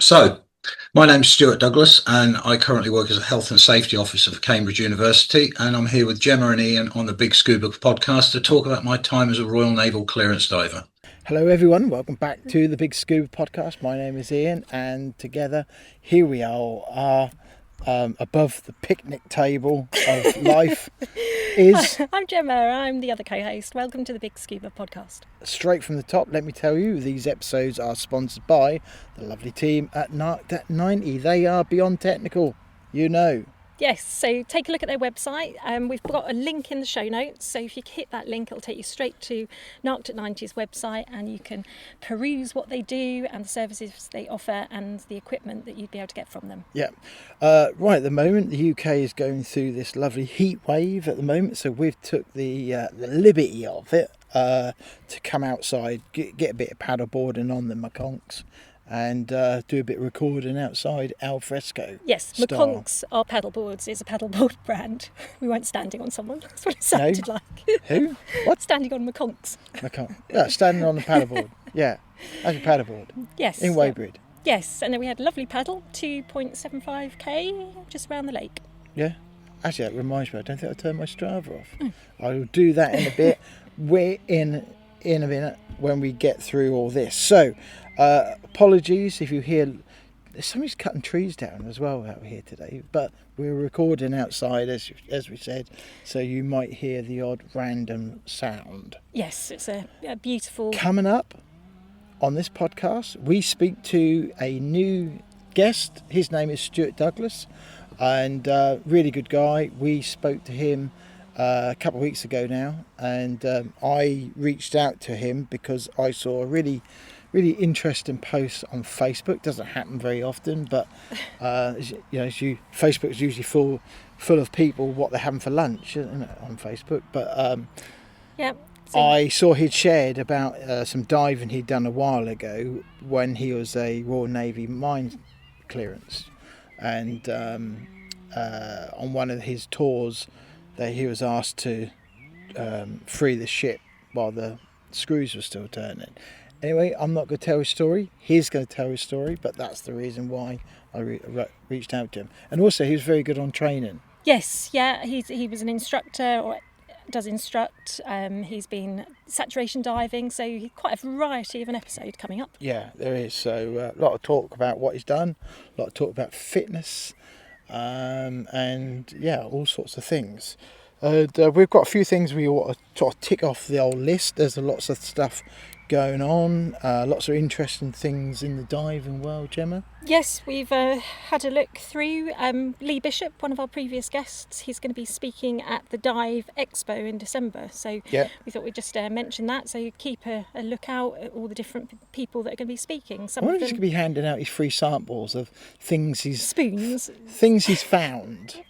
So, my name's Stuart Douglas, and I currently work as a health and safety officer for Cambridge University. And I'm here with Gemma and Ian on the BiG Scuba podcast to talk about my time as a Royal Naval clearance diver. Hello everyone, welcome back to the BiG Scuba podcast. My name is Ian, and together here we are above the picnic table of life is... I'm Gemma, I'm the other co-host. Welcome to the BiG Scuba podcast. Straight from the top, let me tell you, these episodes are sponsored by the lovely team at Narc 90. They are beyond technical, you know. Yes, so take a look at their website. We've got a link in the show notes, so if you hit that link, it'll take you straight to Narc 90's website, and you can peruse what they do and the services they offer and the equipment that you'd be able to get from them. Yeah. Right at the moment, the UK is going through this lovely heat wave at the moment, so we've took the liberty of it to come outside, get a bit of paddleboarding on the maconks, and do a bit of recording outside al fresco. Yes, style. Maconks are paddleboards. It's a paddleboard brand. We weren't standing on someone. That's what it sounded like. Who? What? Standing on Maconks. Yeah, standing on the paddleboard. Yeah, as a paddleboard. Yes. In Weybridge. Yes, and then we had a lovely paddle, 2.75k, just around the lake. Yeah. Actually, that reminds me, I don't think I turned my Strava off. I will do that in a bit. We're in a minute when we get through all this. So, apologies if you hear somebody's cutting trees down as well out here today, but we're recording outside as we said, so you might hear the odd random sound. Yes, it's a beautiful... Coming up on this podcast, we speak to a new guest. His name is Stuart Douglas, and really good guy. We spoke to him a couple of weeks ago now, and I reached out to him because I saw a really interesting post on Facebook. Doesn't happen very often, but Facebook is usually full of people what they're having for lunch, isn't it, on Facebook. But yeah. I saw he'd shared about some diving he'd done a while ago when he was a Royal Navy mine clearance, and on one of his tours that he was asked to free the ship while the screws were still turning. Anyway, I'm not going to tell his story. He's going to tell his story, but that's the reason why I reached out to him. And also, he was very good on training. Yes, yeah, he was an instructor, or does instruct. He's been saturation diving, so quite a variety of an episode coming up. Yeah, there is. So a lot of talk about what he's done, a lot of talk about fitness, and yeah, all sorts of things. We've got a few things we want to sort of tick off the old list. There's lots of stuff going on, lots of interesting things in the diving world, Gemma. Yes, we've had a look through. Lee Bishop, one of our previous guests, he's going to be speaking at the Dive Expo in December, so yeah, we thought we'd just mention that, so you keep a lookout at all the different people that are going to be speaking. I wonder if he's going to be handing out his free samples of things he's found.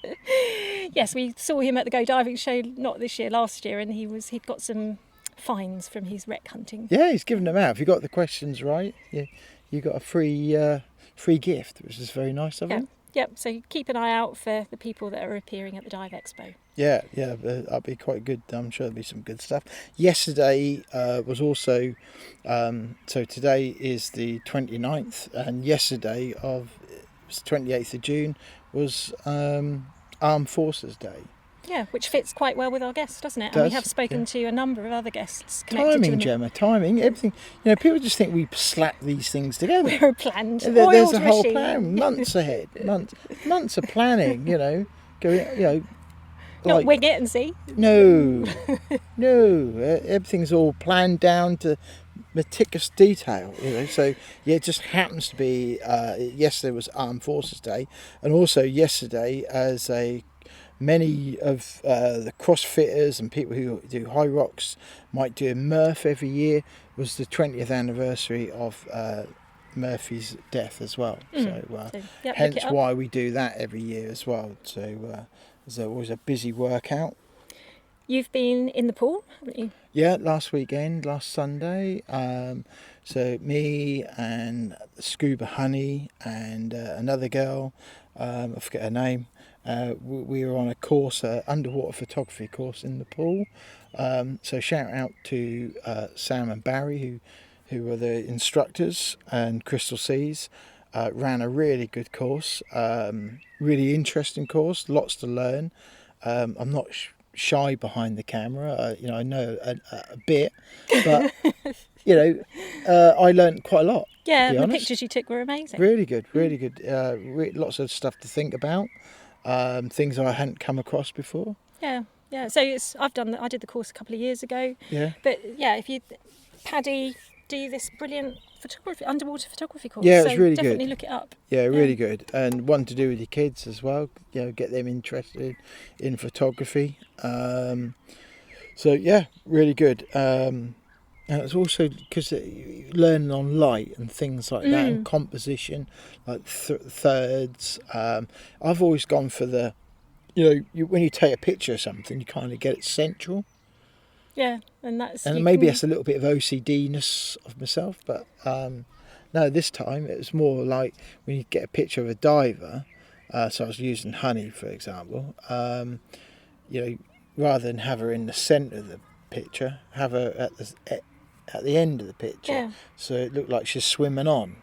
Yes, we saw him at the Go Diving show, not this year, last year, and he'd got some finds from his wreck hunting. Yeah, he's given them out. If you got the questions right, you got a free gift, which is very nice of him. Yep. So keep an eye out for the people that are appearing at the Dive Expo. Yeah, that'll be quite good. I'm sure there'll be some good stuff. Yesterday was also, so today is the 29th, and yesterday it was 28th of June was Armed Forces Day. Yeah, which fits quite well with our guest, doesn't it? And we have spoken to a number of other guests connected timing, to them. Gemma, timing, everything. You know, people just think we slap these things together. We're planned. There's a whole plan, months ahead, months of planning. Not wing it and see. No, everything's all planned down to meticulous detail. So yeah, it just happens to be yesterday was Armed Forces Day, and also yesterday as many of the crossfitters and people who do high rocks might do a Murph every year, was the 20th anniversary of Murphy's death as well. Hence why we do that every year as well. So there's always a busy workout. You've been in the pool, haven't you? Yeah, last Sunday. So me and Scuba Honey and another girl, I forget her name, we were on a course, underwater photography course in the pool. So shout out to Sam and Barry who were the instructors, and Crystal Seas. ran a really good course, really interesting course, lots to learn. I'm not shy behind the camera. I know a bit, but I learned quite a lot. Yeah, to be and the honest. pictures you took were amazing. Really good, really good. Lots of stuff to think about, things I hadn't come across before. Yeah. So I did the course a couple of years ago. Yeah. But yeah, if you PADI do this brilliant underwater photography course. Yeah, it's so really definitely good. look it up. Yeah, really good, and one to do with your kids as well. Get them interested in photography. So yeah, really good. And it's also because learning on light and things like that, and composition, like thirds. I've always gone for the, when you take a picture of something, you kind of get it central. Yeah, and that's. And maybe that's a little bit of OCD-ness of myself, but no, this time it was more like when you get a picture of a diver. So I was using honey, for example. Rather than have her in the centre of the picture, have her at the end of the picture, so it looked like she's swimming on.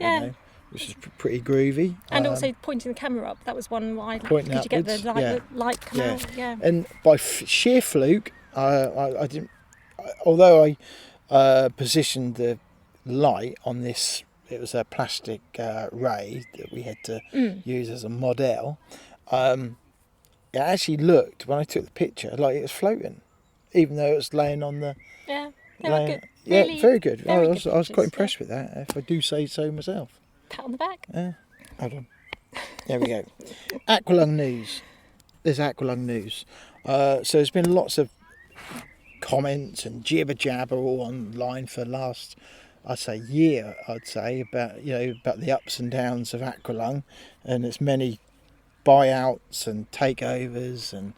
Yeah. Which is pretty groovy. And also pointing the camera up. That was one I pointing could you upwards, get the light come out? Yeah. And by sheer fluke, I didn't. Although I positioned the light on this, it was a plastic ray that we had to use as a model. It actually looked, when I took the picture, like it was floating, even though it was laying on the. Yeah, they were good. Yeah, Really, very good. very I good was quite pictures, impressed with that, if I do say so myself. Pat on the back. Hold on. There we go. Aqualung news. There's Aqualung news. So there's been lots of comments and jibber jabber all online for the last, I'd say, year. About the ups and downs of Aqualung, and its many buyouts and takeovers, and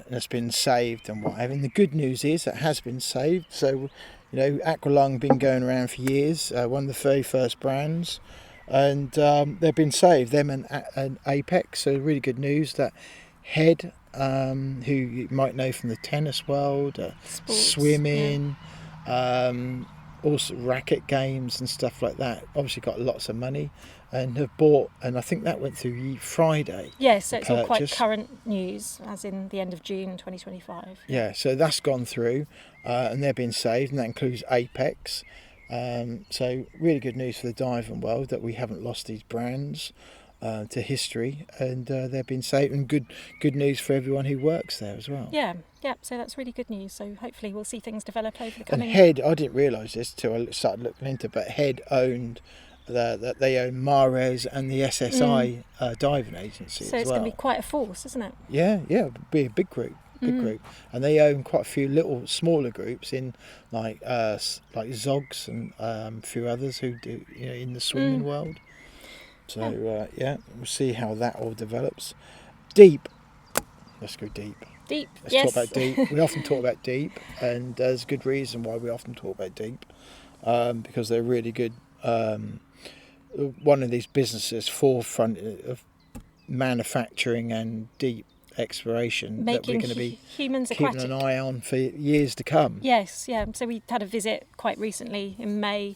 it's been saved and whatever. And the good news is it has been saved. So, Aqualung been going around for years, one of the very first brands, and they've been saved. Them and Apex. So really good news that Head, who you might know from the tennis world, Sports, swimming, also racket games and stuff like that. Obviously got lots of money. And have bought, and I think that went through Friday. Yeah, so it's all quite current news, as in the end of June 2025. Yeah, so that's gone through, and they're being saved, and that includes Apex. So really good news for the diving world that we haven't lost these brands to history, and they've been saved, and good news for everyone who works there as well. Yeah, so that's really good news. So hopefully we'll see things develop over the coming. And Head, I didn't realise this till I started looking into it, but Head owned. That they own Mares and the SSI diving agency so as it's well. going to be quite a force, isn't it? Yeah, it'd be a big group, and they own quite a few little smaller groups in like Zogs and a few others who do in the swimming world. So we'll see how that all develops. Deep, let's go deep. Let's talk about deep. We often talk about deep, and there's a good reason why we often talk about deep, because they're really good. One of these businesses forefront of manufacturing and deep exploration that we're going to be humans keeping aquatic. an eye on for years to come. Yes, yeah. So we had a visit quite recently in May,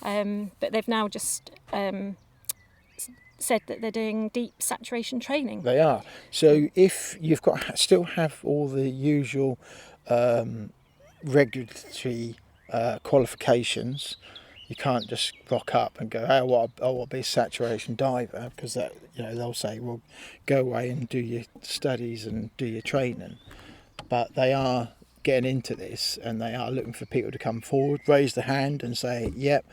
but they've now just said that they're doing deep saturation training. They are. So if you've got still have all the usual regulatory qualifications. You can't just rock up and go, I want to be a saturation diver, because that they'll say, well, go away and do your studies and do your training. But they are getting into this, and they are looking for people to come forward, raise the hand, and say, yep,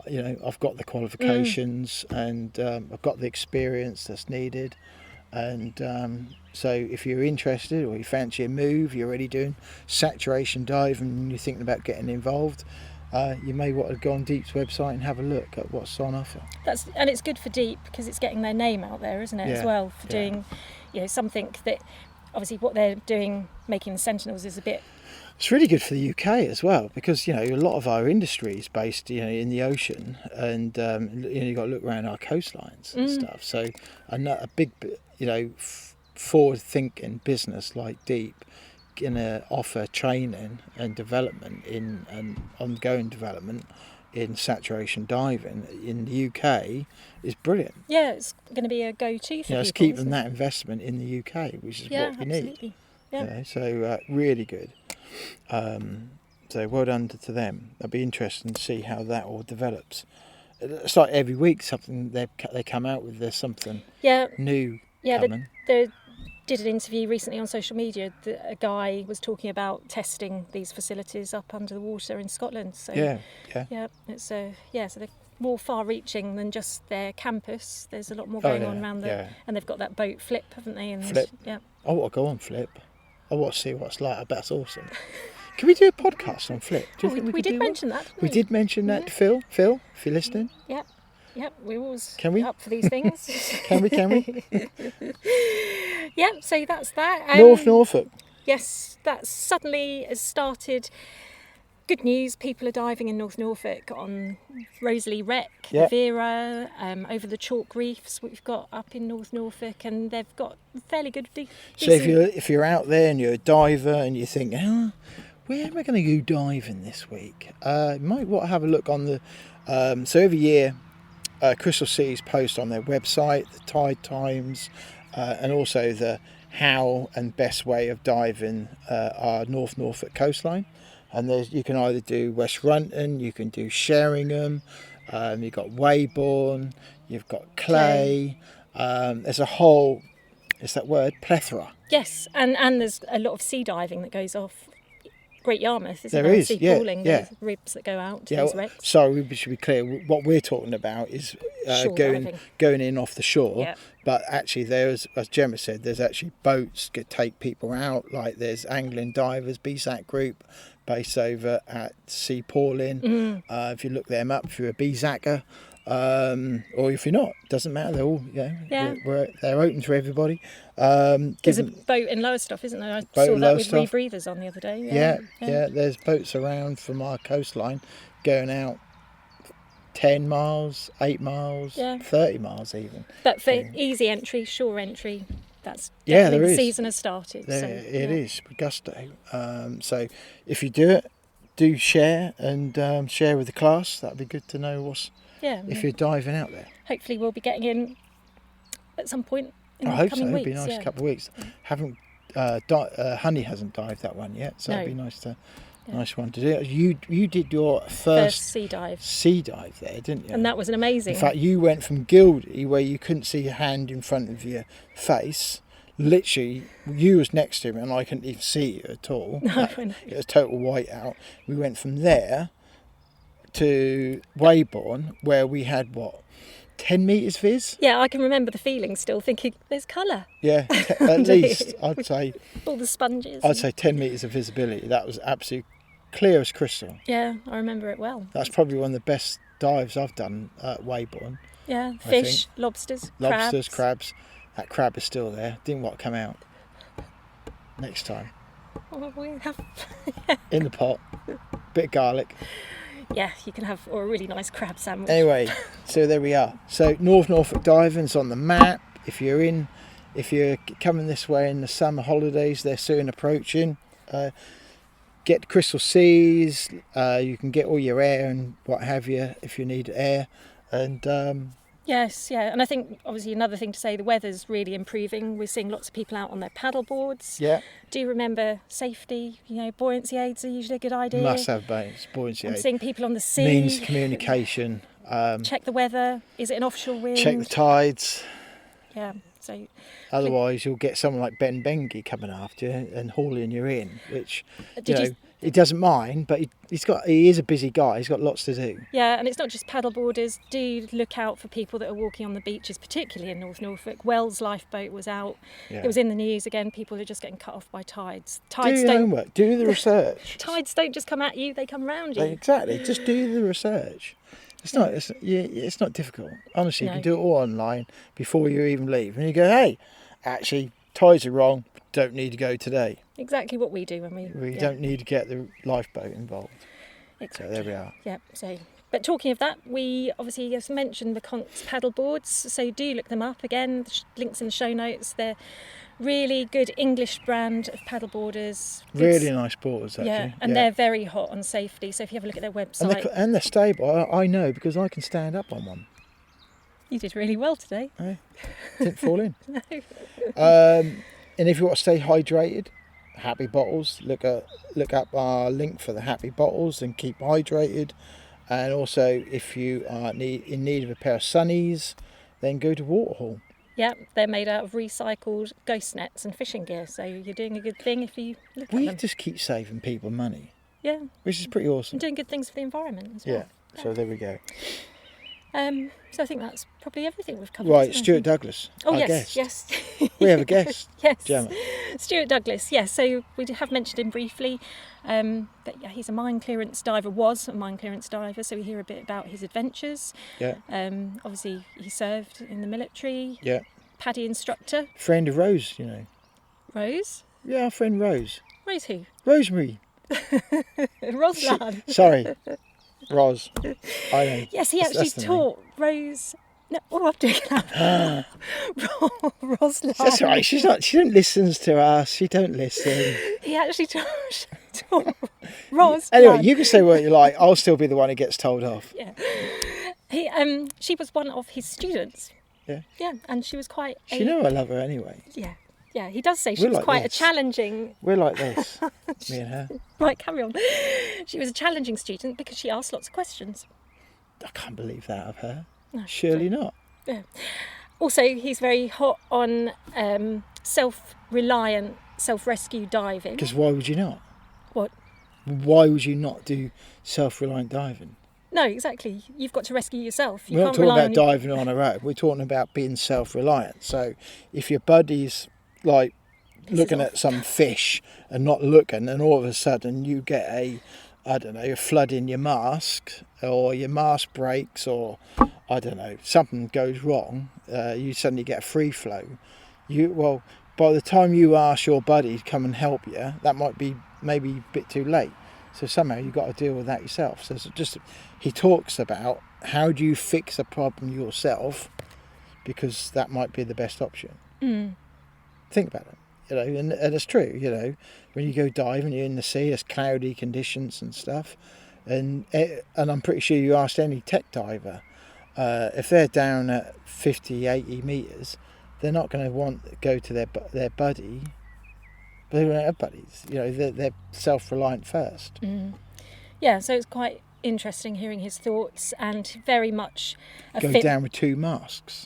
I've got the qualifications and I've got the experience that's needed. And so if you're interested, or you fancy a move, you're already doing saturation diving and you're thinking about getting involved, you may want to go on Deep's website and have a look at what's on offer. And it's good for Deep because it's getting their name out there, isn't it, as well, for doing something that obviously what they're doing, making the Sentinels, is a bit. It's really good for the UK as well, because a lot of our industry is based in the ocean, and you've got to look around our coastlines and stuff. So a big forward-thinking business like Deep going to offer training and development and ongoing development in saturation diving in the UK is brilliant. Yeah, it's going to be a go-to for people. Let's keep them isn't it? that investment in the UK, which is what we absolutely. need. Yeah. So really good. So well done to them. It'll be interesting to see how that all develops. It's like every week something they come out with. There's something new coming. They did an interview recently on social media that a guy was talking about testing these facilities up under the water in Scotland. So it's so they're more far-reaching than just their campus. There's a lot more going on around there, and they've got that boat Flip, haven't they? And Flip. Yeah. I want to go on Flip. I want to see what it's like. I bet it's awesome. Can we do a podcast on Flip? Do you think we did mention that. Didn't we did mention that to Phil. Phil, if you're listening. Yep, we're always up for these things. Can we? Yep, so that's that. North Norfolk. Yes, that suddenly has started. Good news, people are diving in North Norfolk on Rosalie Wreck, Vera, over the chalk reefs we've got up in North Norfolk, and they've got fairly good... So if you're out there and you're a diver and you think, where am I going to go diving this week? You might want to have a look on the... so every year, Crystal Seas post on their website the tide times and also the how and best way of diving our North Norfolk coastline. And you can either do West Runton, you can do Sheringham, you've got Weybourne, you've got Clay. There's a whole, is that word, plethora. Yes, and there's a lot of sea diving that goes off Great Yarmouth, isn't there? There is, sea pooling, there's ribs that go out to these wrecks. Sorry, we should be clear. What we're talking about is going in off the shore. Yeah. But actually, there's, as Gemma said, there's actually boats that take people out. Like there's angling divers, BSAC group, based over at Sea Pooling. If you look them up, if you're a BSACer, or if you're not, doesn't matter. They're all they're open to everybody. There's a boat in Lowestoft, isn't there? I saw that with rebreathers on the other day. Yeah. There's boats around from our coastline going out 10 miles, 8 miles, 30 miles even. But for easy entry, shore entry, that's there the is. season has started. It is with gusto. So if you do it, do share and share with the class. That'd be good to know if you're diving out there. Hopefully we'll be getting in at some point in the coming weeks. It'd be a nice couple of weeks. Haven't Honey hasn't dived that one yet, so it'd be nice one to do. You did your first sea dive there, didn't you? And that was an amazing. In fact, you went from Gildy, where you couldn't see your hand in front of your face. Literally, you was next to me and I couldn't even see you at all. No, it was total whiteout. We went from there to Weybourne, where we had 10 metres viz? Yeah, I can remember the feeling still, thinking there's colour. Yeah, at least, I'd say. All the sponges. I'd say 10 metres of visibility. That was absolutely clear as crystal. Yeah, I remember it well. That's probably one of the best dives I've done at Weybourne. Yeah, fish, lobsters, crabs. That crab is still there. Didn't want to come out. Next time. Oh, we have. In the pot. Bit of garlic. Yeah, you can have a really nice crab sandwich. Anyway, so there we are. So North Norfolk diving's on the map. If you're coming this way in the summer holidays, they're soon approaching. Get Crystal Seas. You can get all your air and what have you if you need air. And yes, and I think obviously another thing to say, the weather's really improving. We're seeing lots of people out on their paddle boards. Yeah. Do remember safety. Buoyancy aids are usually a good idea. Must have buoyancy aids. I'm seeing people on the sea. Means communication. Check the weather. Is it an offshore wind? Check the tides. Yeah. So. Otherwise, you'll get someone like Ben Bengi coming after you and hauling you in, which he doesn't mind, but he is a busy guy. He's got lots to do. Yeah, and it's not just paddleboarders. Do look out for people that are walking on the beaches, particularly in North Norfolk. Wells lifeboat was out. Yeah. It was in the news again. People are just getting cut off by tides. Do your homework. Do the research. Tides don't just come at you; they come around you. Exactly. Just do the research. It's not difficult. Honestly, you can do it all online before you even leave, and you go, hey, actually, tides are wrong. Don't need to go today. Exactly what we do when we don't need to get the lifeboat involved. Exactly. So there we are. Yeah. So But talking of that, we obviously just mentioned the Conch paddle boards, so do look them up. Again, links in the show notes. They're really good English brand of paddle boarders. Really nice boards, actually. Yeah, and they're very hot on safety. So if you have a look at their website, and they're stable. I know because I can stand up on one. You did really well today. I didn't fall in. No. And if you want to stay hydrated, Happy Bottles. Look up our link for the Happy Bottles and keep hydrated. And also, if you are in need of a pair of sunnies, then go to Waterhall. Yeah, they're made out of recycled ghost nets and fishing gear, so you're doing a good thing if you look at them. We just keep saving people money. Yeah. Which is pretty awesome. And doing good things for the environment as well. Yeah, so there we go. So I think that's probably everything we've covered. Right, Stuart Douglas. Oh, our yes, guest. yes. We have a guest. Yes. Gemma. Stuart Douglas, yes. So we have mentioned him briefly. But yeah, he's a mine clearance diver, was a mine clearance diver, so we hear a bit about his adventures. Yeah. Obviously, he served in the military. Yeah. PADI instructor. Friend of Rose, you know. Rose? Yeah, our friend Rose. Rose who? Rosemary. Roslan. Sorry. Ros. I know. Yes, he actually taught Rose. No, I'm doing that. Roslan. That's all right. She don't listen to us. She don't listen. He actually taught Ros. Anyway, you can say what you like. I'll still be the one who gets told off. Yeah. She was one of his students. Yeah. Yeah, and she was quite. She knew I love her anyway. Yeah. Yeah, he does say she was like quite this. a challenging. We're like this, me and her. Right, carry on. She was a challenging student because she asked lots of questions. I can't believe that of her. No, Surely not. Yeah. Also, he's very hot on self-reliant, self-rescue diving. Because why would you not? What? Why would you not do self-reliant diving? No, exactly. You've got to rescue yourself. You We're not can't talking rely about diving on a road. We're talking about being self-reliant. So if your buddy's like looking at some fish and not looking, and all of a sudden you get a flood in your mask, or your mask breaks, or I don't know, something goes wrong, you suddenly get a free flow. By the time you ask your buddy to come and help you, that might be maybe a bit too late. So somehow you've got to deal with that yourself. So he talks about how do you fix a problem yourself, because that might be the best option. Mm. Think about it, and it's true, when you go diving, you're in the sea, there's cloudy conditions and stuff, and I'm pretty sure you asked any tech diver, if they're down at 50, 80 metres, they're not going to want to go to their buddy. They don't have buddies, they're self-reliant first. Mm. Yeah, so it's quite interesting hearing his thoughts, and very much Go down with 2 masks.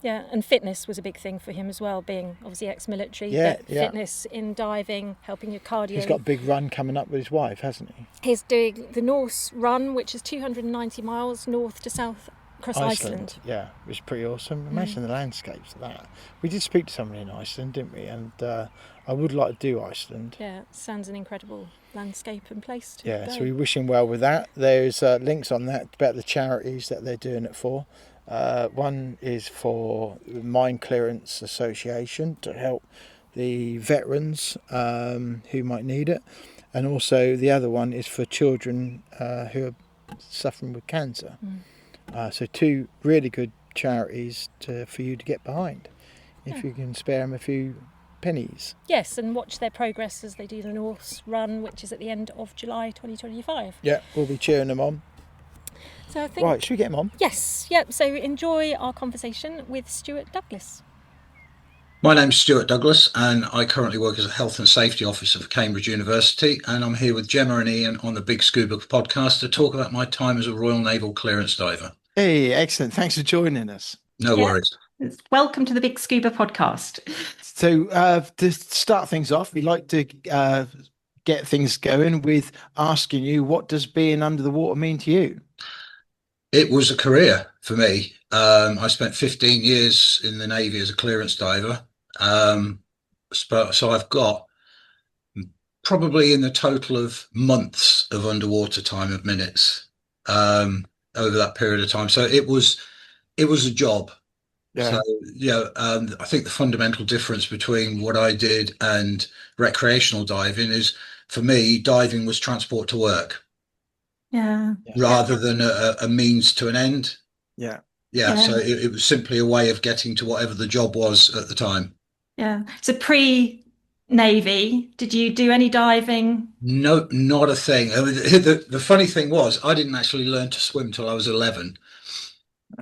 Yeah, and fitness was a big thing for him as well, being obviously ex-military. Yeah. Fitness in diving, helping your cardio. He's got a big run coming up with his wife, hasn't he? He's doing the Norse Run, which is 290 miles north to south across Iceland. Yeah, it was pretty awesome. Imagine the landscapes of that. We did speak to somebody in Iceland, didn't we? And I would like to do Iceland. Yeah, it sounds an incredible landscape and place to go. So we wish him well with that. There's links on that about the charities that they're doing it for. One is for the Mine Clearance Association to help the veterans who might need it, and also the other one is for children who are suffering with cancer. So 2 really good charities for you to get behind, if you can spare them a few pennies. Yes, and watch their progress as they do the Norse Run, which is at the end of July 2025. Yeah, we'll be cheering them on. So I think, Right, should we get them on? Yes, yep. So enjoy our conversation with Stuart Douglas. My name's Stuart Douglas, and I currently work as a health and safety officer for Cambridge University, and I'm here with Gemma and Ian on the BiG Scuba podcast to talk about my time as a Royal Naval clearance diver. Hey, excellent. Thanks for joining us. No worries. Welcome to the BiG Scuba podcast. So to start things off, we like to get things going with asking you, what does being under the water mean to you? It was a career for me. I spent 15 years in the Navy as a clearance diver. So I've got probably in the total of months of underwater time, of minutes, over that period of time. So it was a job. Yeah. So, I think the fundamental difference between what I did and recreational diving is, for me, diving was transport to work. Yeah. rather than a means to an end. Yeah. Yeah, Yeah. so it was simply a way of getting to whatever the job was at the time. Yeah. So pre-Navy, did you do any diving? No, not a thing. I mean, the funny thing was, I didn't actually learn to swim till I was 11.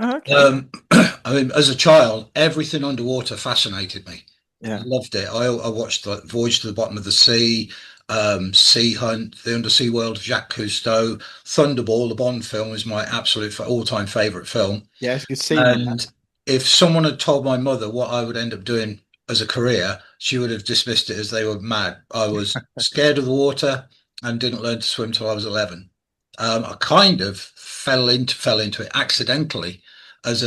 Okay. I mean, as a child, everything underwater fascinated me. Yeah. Loved it. I watched the Voyage to the Bottom of the Sea, Sea Hunt, The Undersea World of Jacques Cousteau, Thunderball, the Bond film, is my absolute all-time favorite film. Yes, you've seen that. And if someone had told my mother what I would end up doing as a career, she would have dismissed it as they were mad. I was scared of the water and didn't learn to swim till I was 11. I kind of fell into it accidentally, as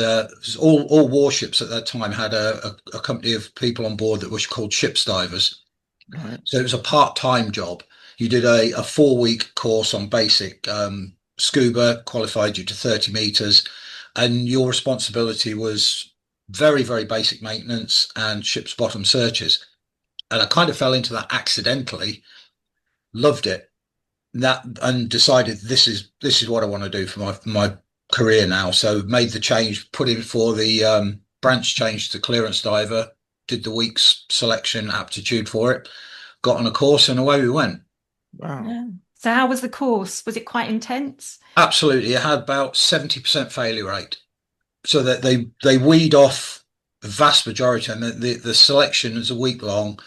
all warships at that time had a company of people on board that was called ship's divers. Right. So it was a part-time job. You did a 4-week course on basic scuba, qualified you to 30 meters, and your responsibility was very, very basic maintenance and ship's bottom searches. And I kind of fell into that accidentally, loved it, and decided this is what I want to do for my career now. So made the change, put in for the branch change to clearance diver, did the week's selection aptitude for it, got on a course, and away we went. Wow. Yeah. So how was the course? Was it quite intense? Absolutely, it had about 70% failure rate, so that they weed off the vast majority, and the selection is a week long.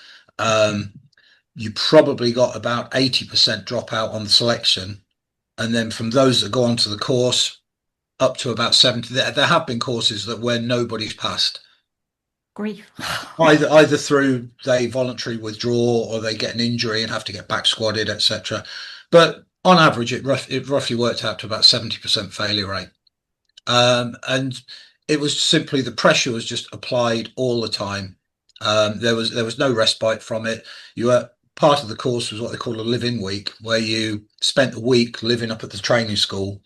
You probably got about 80% dropout on the selection, and then from those that go on to the course, up to about 70. There have been courses that where nobody's passed, Grief. either through they voluntarily withdraw or they get an injury and have to get back squadded, etc. But on average, it roughly worked out to about 70% failure rate. And it was simply, the pressure was just applied all the time. There was no respite from it. You were part of the course was what they call a live-in week, where you spent a week living up at the training school,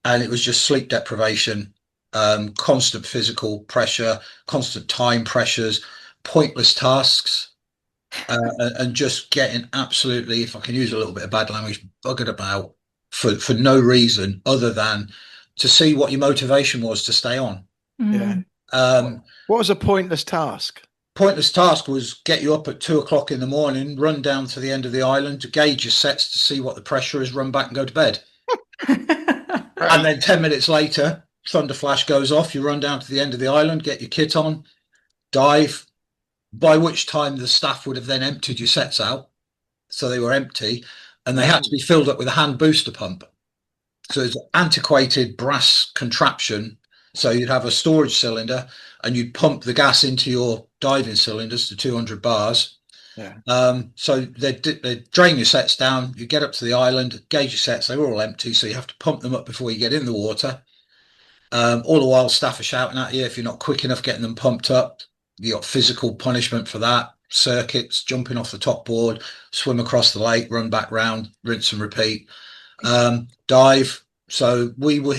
and it was just sleep deprivation, constant physical pressure, constant time pressures, pointless tasks, and just getting absolutely, if I can use a little bit of bad language, buggered about for no reason other than to see what your motivation was to stay on. Yeah. What was a pointless task? Pointless task was get you up at 2 o'clock in the morning, run down to the end of the island to gauge your sets to see what the pressure is, run back and go to bed. And then 10 minutes later, thunder flash goes off, you run down to the end of the island, get your kit on, dive, by which time the staff would have then emptied your sets out. So they were empty, and they had to be filled up with a hand booster pump. So it's an antiquated brass contraption. So you'd have a storage cylinder and you'd pump the gas into your diving cylinders to 200 bars. Yeah. So they'd drain your sets down, you get up to the island, gauge your sets, they were all empty, so you have to pump them up before you get in the water. All the while staff are shouting at you if you're not quick enough getting them pumped up. You got physical punishment for that, circuits, jumping off the top board, swim across the lake, run back round, rinse and repeat. Dive. So we were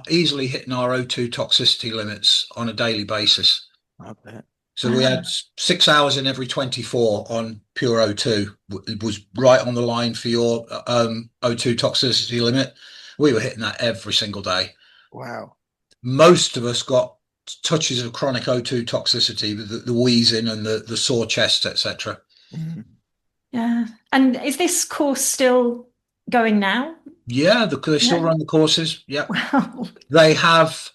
easily hitting our O2 toxicity limits on a daily basis. I bet. So we had 6 hours in every 24 on pure O2. It was right on the line for your O2 toxicity limit. We were hitting that every single day. Wow. Most of us got touches of chronic O2 toxicity, the wheezing and the sore chest, etc. Mm. Yeah. And is this course still going now? Yeah, they still run the courses. Yeah. Wow. They have,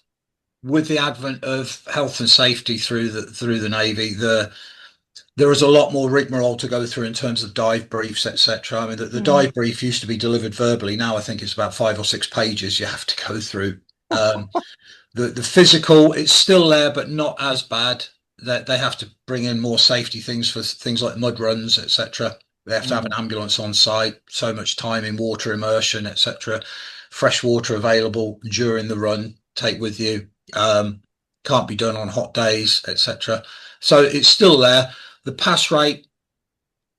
with the advent of health and safety through the Navy, there is a lot more rigmarole to go through in terms of dive briefs, etc. I mean, the dive brief used to be delivered verbally. Now I think it's about 5 or 6 pages you have to go through. The physical, it's still there, but not as bad. That they have to bring in more safety things for things like mud runs, etc. They have to have an ambulance on site, so much time in water immersion, etc. Fresh water available during the run, take with you. Can't be done on hot days, etc. So it's still there. The pass rate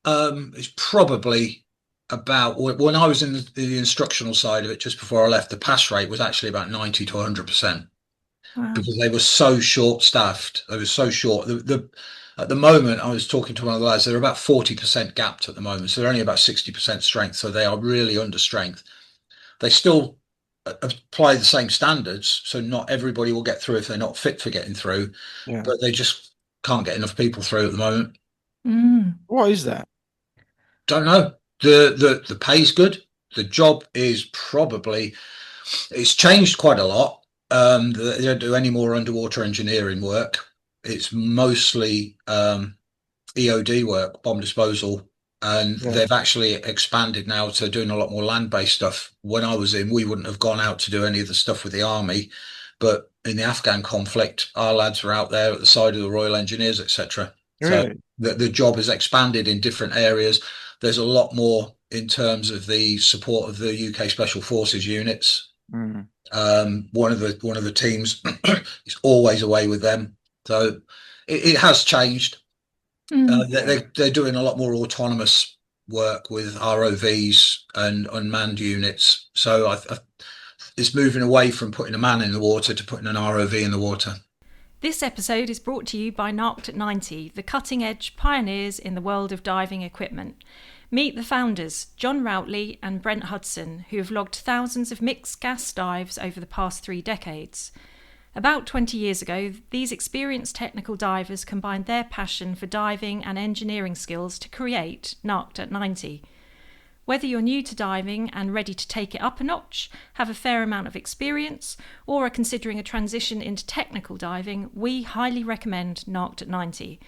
is probably about, when I was in the instructional side of it just before I left, the pass rate was actually about 90 to 100%. Wow. Because they were so short staffed. They were so short. At the moment, I was talking to one of the lads, they're about 40% gapped at the moment. So they're only about 60% strength. So they are really under strength. They still apply the same standards, so not everybody will get through if they're not fit for getting through, Yeah. but they just can't get enough people through at the moment. What is that? Don't know. The pay's good. The job is probably it's changed quite a lot. They don't do any more underwater engineering work. It's mostly EOD work, bomb disposal, and Yeah. they've actually expanded now to doing a lot more land-based stuff. When I was in, we wouldn't have gone out to do any of the stuff with the army, but in the Afghan conflict, our lads were out there at the side of the Royal Engineers, etc. So Really? the job has expanded in different areas. There's a lot more in terms of the support of the UK Special Forces units. Mm. One of the teams is always away with them, so it has changed. They're doing a lot more autonomous work with ROVs and unmanned units. So it's moving away from putting a man in the water to putting an ROV in the water. This episode is brought to you by Narked at 90, the cutting-edge pioneers in the world of diving equipment. Meet the founders, John Routley and Brent Hudson, who have logged thousands of mixed gas dives over the past 3 decades. About 20 years ago, these experienced technical divers combined their passion for diving and engineering skills to create Narked at 90. Whether you're new to diving and ready to take it up a notch, have a fair amount of experience, or are considering a transition into technical diving, we highly recommend Narked at 90.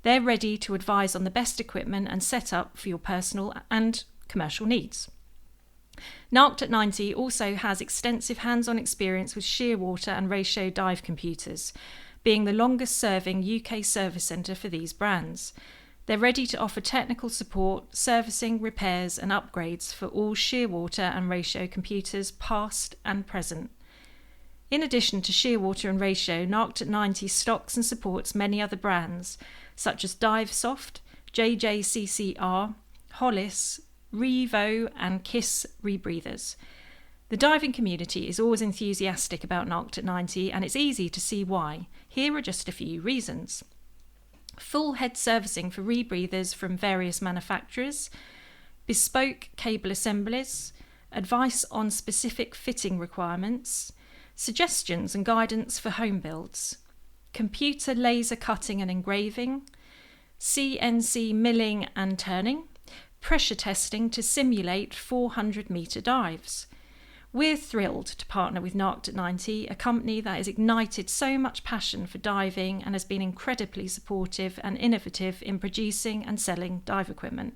They're ready to advise on the best equipment and setup for your personal and commercial needs. Narked at 90 also has extensive hands-on experience with shearwater and ratio dive computers, being the longest-serving UK service centre for these brands. They're ready to offer technical support, servicing, repairs and upgrades for all shearwater and ratio computers past and present. In addition to shearwater and ratio, Narked at 90 stocks and supports many other brands such as DiveSoft, JJCCR, Hollis, Revo and Kiss rebreathers. The diving community is always enthusiastic about Narked at 90 and it's easy to see why. Here are just a few reasons. Full head servicing for rebreathers from various manufacturers, bespoke cable assemblies, advice on specific fitting requirements, suggestions and guidance for home builds, computer laser cutting and engraving, CNC milling and turning, pressure testing to simulate 400-metre dives. We're thrilled to partner with Narked at 90, a company that has ignited so much passion for diving and has been incredibly supportive and innovative in producing and selling dive equipment.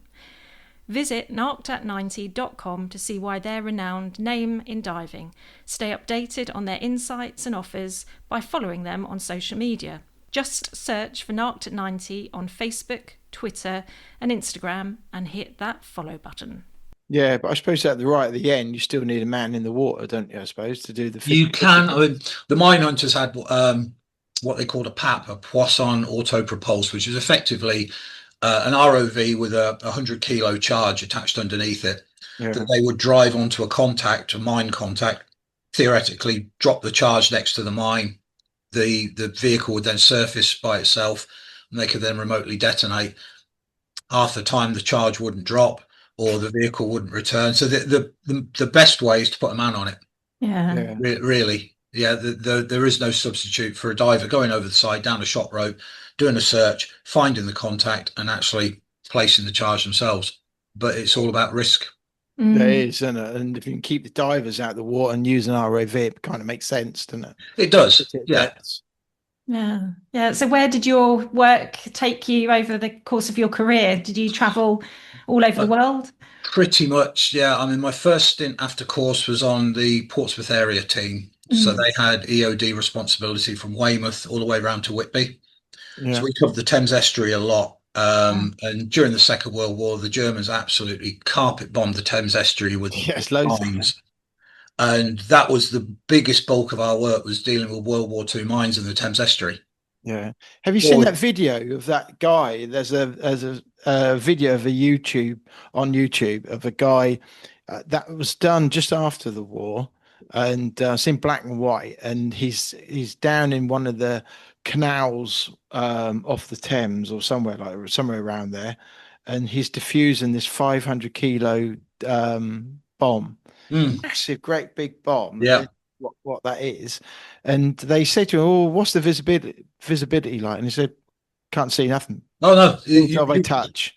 Visit narkedat90.com to see why they're a renowned name in diving. Stay updated on their insights and offers by following them on social media. Just search for Narked at 90 on Facebook, Twitter and Instagram and hit that follow button. Yeah, but I suppose at the end, you still need a man in the water, don't you? I suppose to do the. You can. I mean, the mine hunters had what they called a PAP, a Poisson autopropulse, which is effectively an ROV with a 100-kilo charge attached underneath it. Yeah. That they would drive onto a mine contact, theoretically drop the charge next to the mine. The vehicle would then surface by itself, and they could then remotely detonate. Half the time, the charge wouldn't drop, or the vehicle wouldn't return. So the best way is to put a man on it. Yeah. Really. Yeah, there is no substitute for a diver going over the side, down a shot rope, doing a search, finding the contact and actually placing the charge themselves. But it's all about risk. There is, isn't it? And if you can keep the divers out of the water and use an ROV, it kind of makes sense, doesn't it? It does, yeah. Yeah. So where did your work take you over the course of your career? Did you travel all over the world? Pretty much, yeah. I mean, my first stint after course was on the Portsmouth area team. So they had EOD responsibility from Weymouth all the way around to Whitby. Yeah. So we covered the Thames estuary a lot. And during the Second World War, the Germans absolutely carpet bombed the Thames estuary with bombs. And that was the biggest bulk of our work, was dealing with World War II mines in the Thames estuary. Yeah. Have you seen that video of that guy? There's a video of on YouTube of a guy that was done just after the war, and it's in black and white, and he's down in one of the canals off the Thames or somewhere around there, and he's diffusing this 500-kilo bomb, massive, great big bomb. Yeah. What that is, and they said to him, "Oh, what's the visibility like?" And he said, "Can't see nothing. Oh no, All job I touch."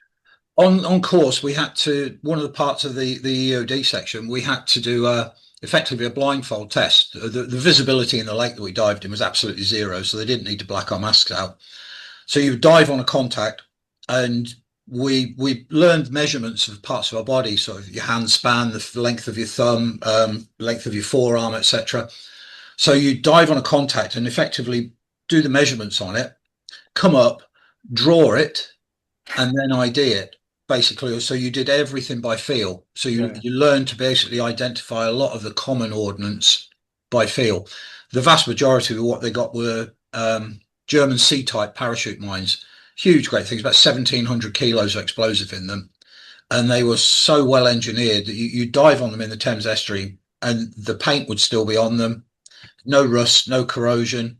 on course we had to, one of the parts of the EOD section, we had to do effectively a blindfold test. The visibility in the lake that we dived in was absolutely zero, so they didn't need to black our masks out. So you dive on a contact, and we learned measurements of parts of our body, so your hand span, the length of your thumb, length of your forearm, etc. So you dive on a contact and effectively do the measurements on it, come up, draw it, and then ID it, basically. So you did everything by feel. So you learned to basically identify a lot of the common ordnance by feel. The vast majority of what they got were German C-type parachute mines, huge, great things, about 1,700 kilos of explosive in them. And they were so well engineered that you dive on them in the Thames estuary and the paint would still be on them. No rust, no corrosion.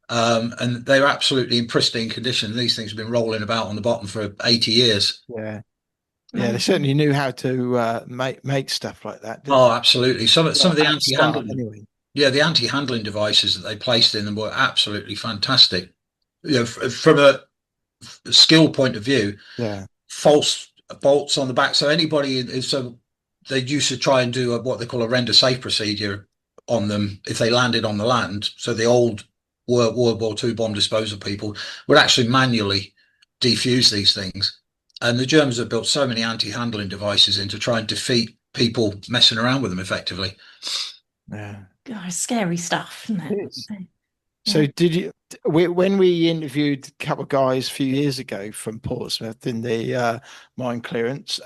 And they're absolutely in pristine condition. These things have been rolling about on the bottom for 80 years. Yeah. Yeah, they certainly knew how to make stuff like that. Oh, absolutely. Some of the anti-handling, anyway. Yeah, the anti-handling devices that they placed in them were absolutely fantastic. You know, from a skill point of view, yeah, false bolts on the back. So anybody, so they used to try and do what they call a render safe procedure on them if they landed on the land. So the old World War II bomb disposal people would actually manually defuse these things. And the Germans have built so many anti-handling devices in to try and defeat people messing around with them effectively. Yeah. God, scary stuff, isn't it? So did you, when we interviewed a couple of guys a few years ago from Portsmouth in the mine clearance,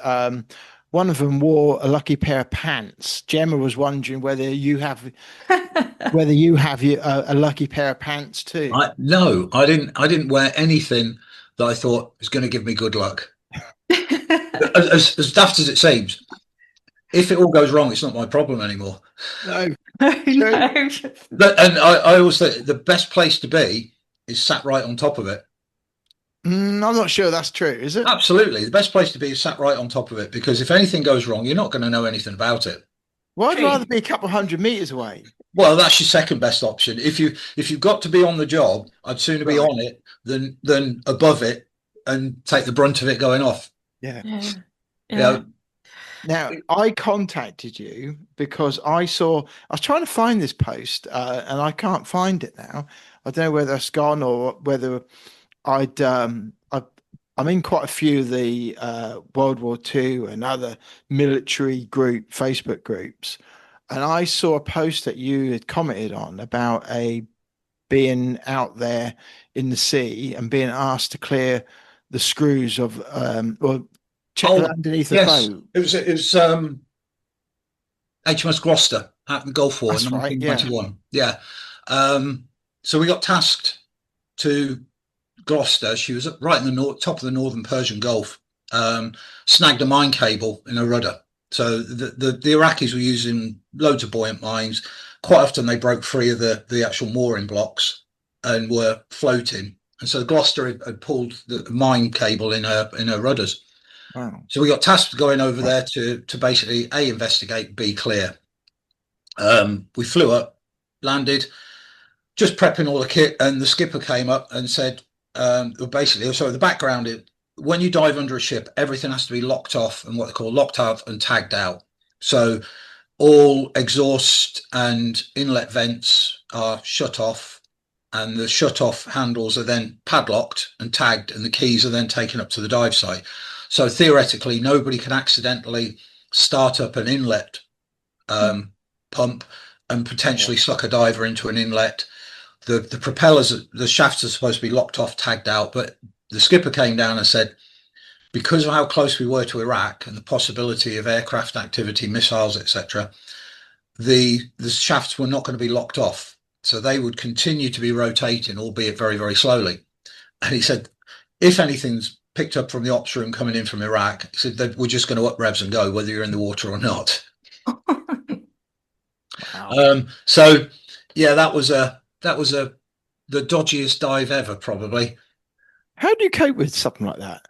one of them wore a lucky pair of pants. Gemma was wondering whether you have a lucky pair of pants too. No, I didn't wear anything that I thought was going to give me good luck. As daft as it seems, if it all goes wrong, it's not my problem anymore. No. No. And I always think the best place to be is sat right on top of it. I'm not sure that's true, is it? Absolutely. The best place to be is sat right on top of it, because if anything goes wrong, you're not going to know anything about it. Well, I'd rather be a couple of 100 meters away. Well, that's your second best option. If you've got to be on the job, I'd sooner be on it than above it and take the brunt of it going off. Yeah. Now, I contacted you because I was trying to find this post and I can't find it now. I don't know whether it's gone or whether I'm in quite a few of the World War II and other military group Facebook groups, and I saw a post that you had commented on about being out there in the sea and being asked to clear the screws of or check underneath the boat. It was HMS Gloucester at the Gulf War in 1921. Yeah. So we got tasked to Gloucester. She was right in the top of the northern Persian Gulf, snagged a mine cable in a rudder. So the Iraqis were using loads of buoyant mines. Quite often they broke free of the actual mooring blocks and were floating. And so Gloucester had pulled the mine cable in her rudders. Wow. So we got tasked going over there to basically A, investigate, B, clear. We flew up, landed, just prepping all the kit, and the skipper came up and said, basically, so the background, when you dive under a ship, everything has to be locked off and what they call locked out and tagged out. So all exhaust and inlet vents are shut off, and the shut off handles are then padlocked and tagged, and the keys are then taken up to the dive site. So theoretically, nobody can accidentally start up an inlet pump and potentially suck a diver into an inlet. The propellers, the shafts are supposed to be locked off, tagged out, but the skipper came down and said, because of how close we were to Iraq and the possibility of aircraft activity, missiles, etc., the shafts were not going to be locked off. So they would continue to be rotating, albeit very, very slowly. And he said, if anything's picked up from the ops room coming in from Iraq, he said that we're just going to up revs and go, whether you're in the water or not. Wow. So yeah, that was the dodgiest dive ever, probably. How do you cope with something like that?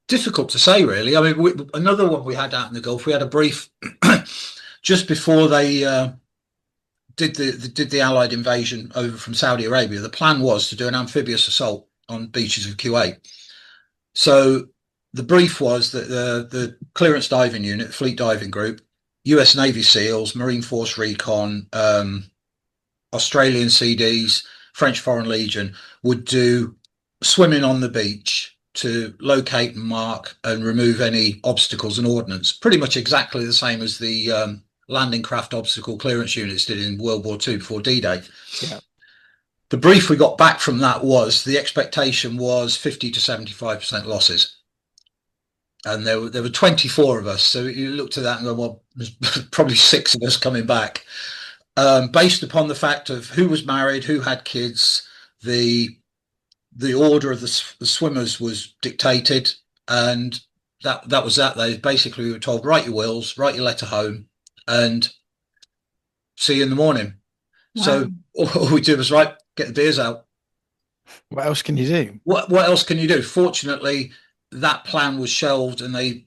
Difficult to say, really. I mean, another one we had out in the Gulf, we had a brief just before they did the Allied invasion over from Saudi Arabia. The plan was to do an amphibious assault on beaches of Kuwait. So the brief was that the clearance diving unit, fleet diving group, US Navy SEALs, Marine Force Recon, Australian CDs, French Foreign Legion would do swimming on the beach to locate and mark and remove any obstacles and ordnance. Pretty much exactly the same as the landing craft obstacle clearance units did in World War II before D-Day. Yeah. The brief we got back from that was the expectation was 50 to 75% losses. And there were 24 of us. So you looked at that and go, well, there's probably 6 of us coming back. Based upon the fact of who was married, who had kids, the order of the swimmers was dictated, and that was that. They basically we were told, write your wills, write your letter home, and see you in the morning. Wow. So all we did was get the beers out. What else can you do? What else can you do? Fortunately, that plan was shelved, and they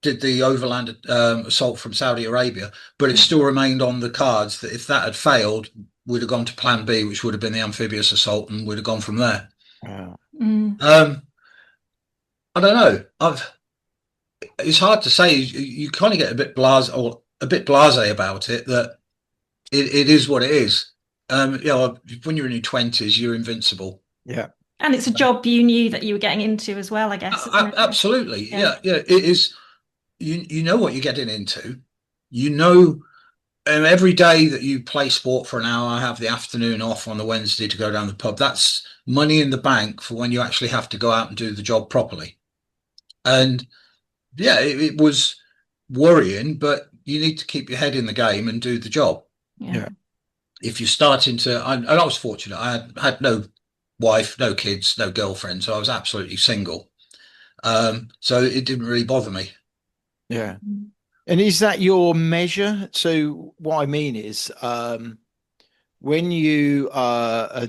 did the overland assault from Saudi Arabia, but it still remained on the cards that if that had failed, we'd have gone to plan B, which would have been the amphibious assault, and we'd have gone from there. Wow. I don't know. It's hard to say. You kind of get a bit blasé about it, that it is what it is. When you're in your 20s, you're invincible. Yeah. And it's a job you knew that you were getting into as well, I guess. Absolutely. Yeah. It is. You know what you're getting into. You know, every day that you play sport for an hour, I have the afternoon off on the Wednesday to go down the pub. That's money in the bank for when you actually have to go out and do the job properly. And yeah, it was worrying, but you need to keep your head in the game and do the job. Yeah. If you're starting to, and I was fortunate, I had no wife, no kids, no girlfriend, so I was absolutely single. So it didn't really bother me. Yeah. And is that your measure? So what I mean is, when you are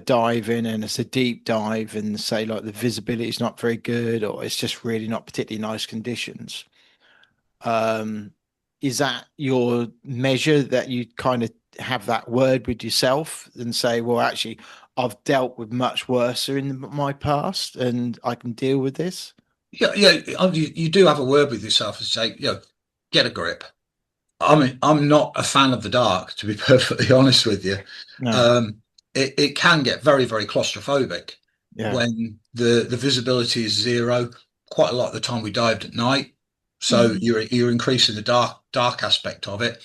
diving and it's a deep dive and say like the visibility is not very good, or it's just really not particularly nice conditions, is that your measure, that you kind of have that word with yourself and say, well, actually, I've dealt with much worse in my past and I can deal with this? Yeah, you do have a word with yourself and say, get a grip. I mean, I'm not a fan of the dark, to be perfectly honest with you. No. It can get very, very claustrophobic when the visibility is zero. Quite a lot of the time we dived at night, so you're increasing the dark aspect of it.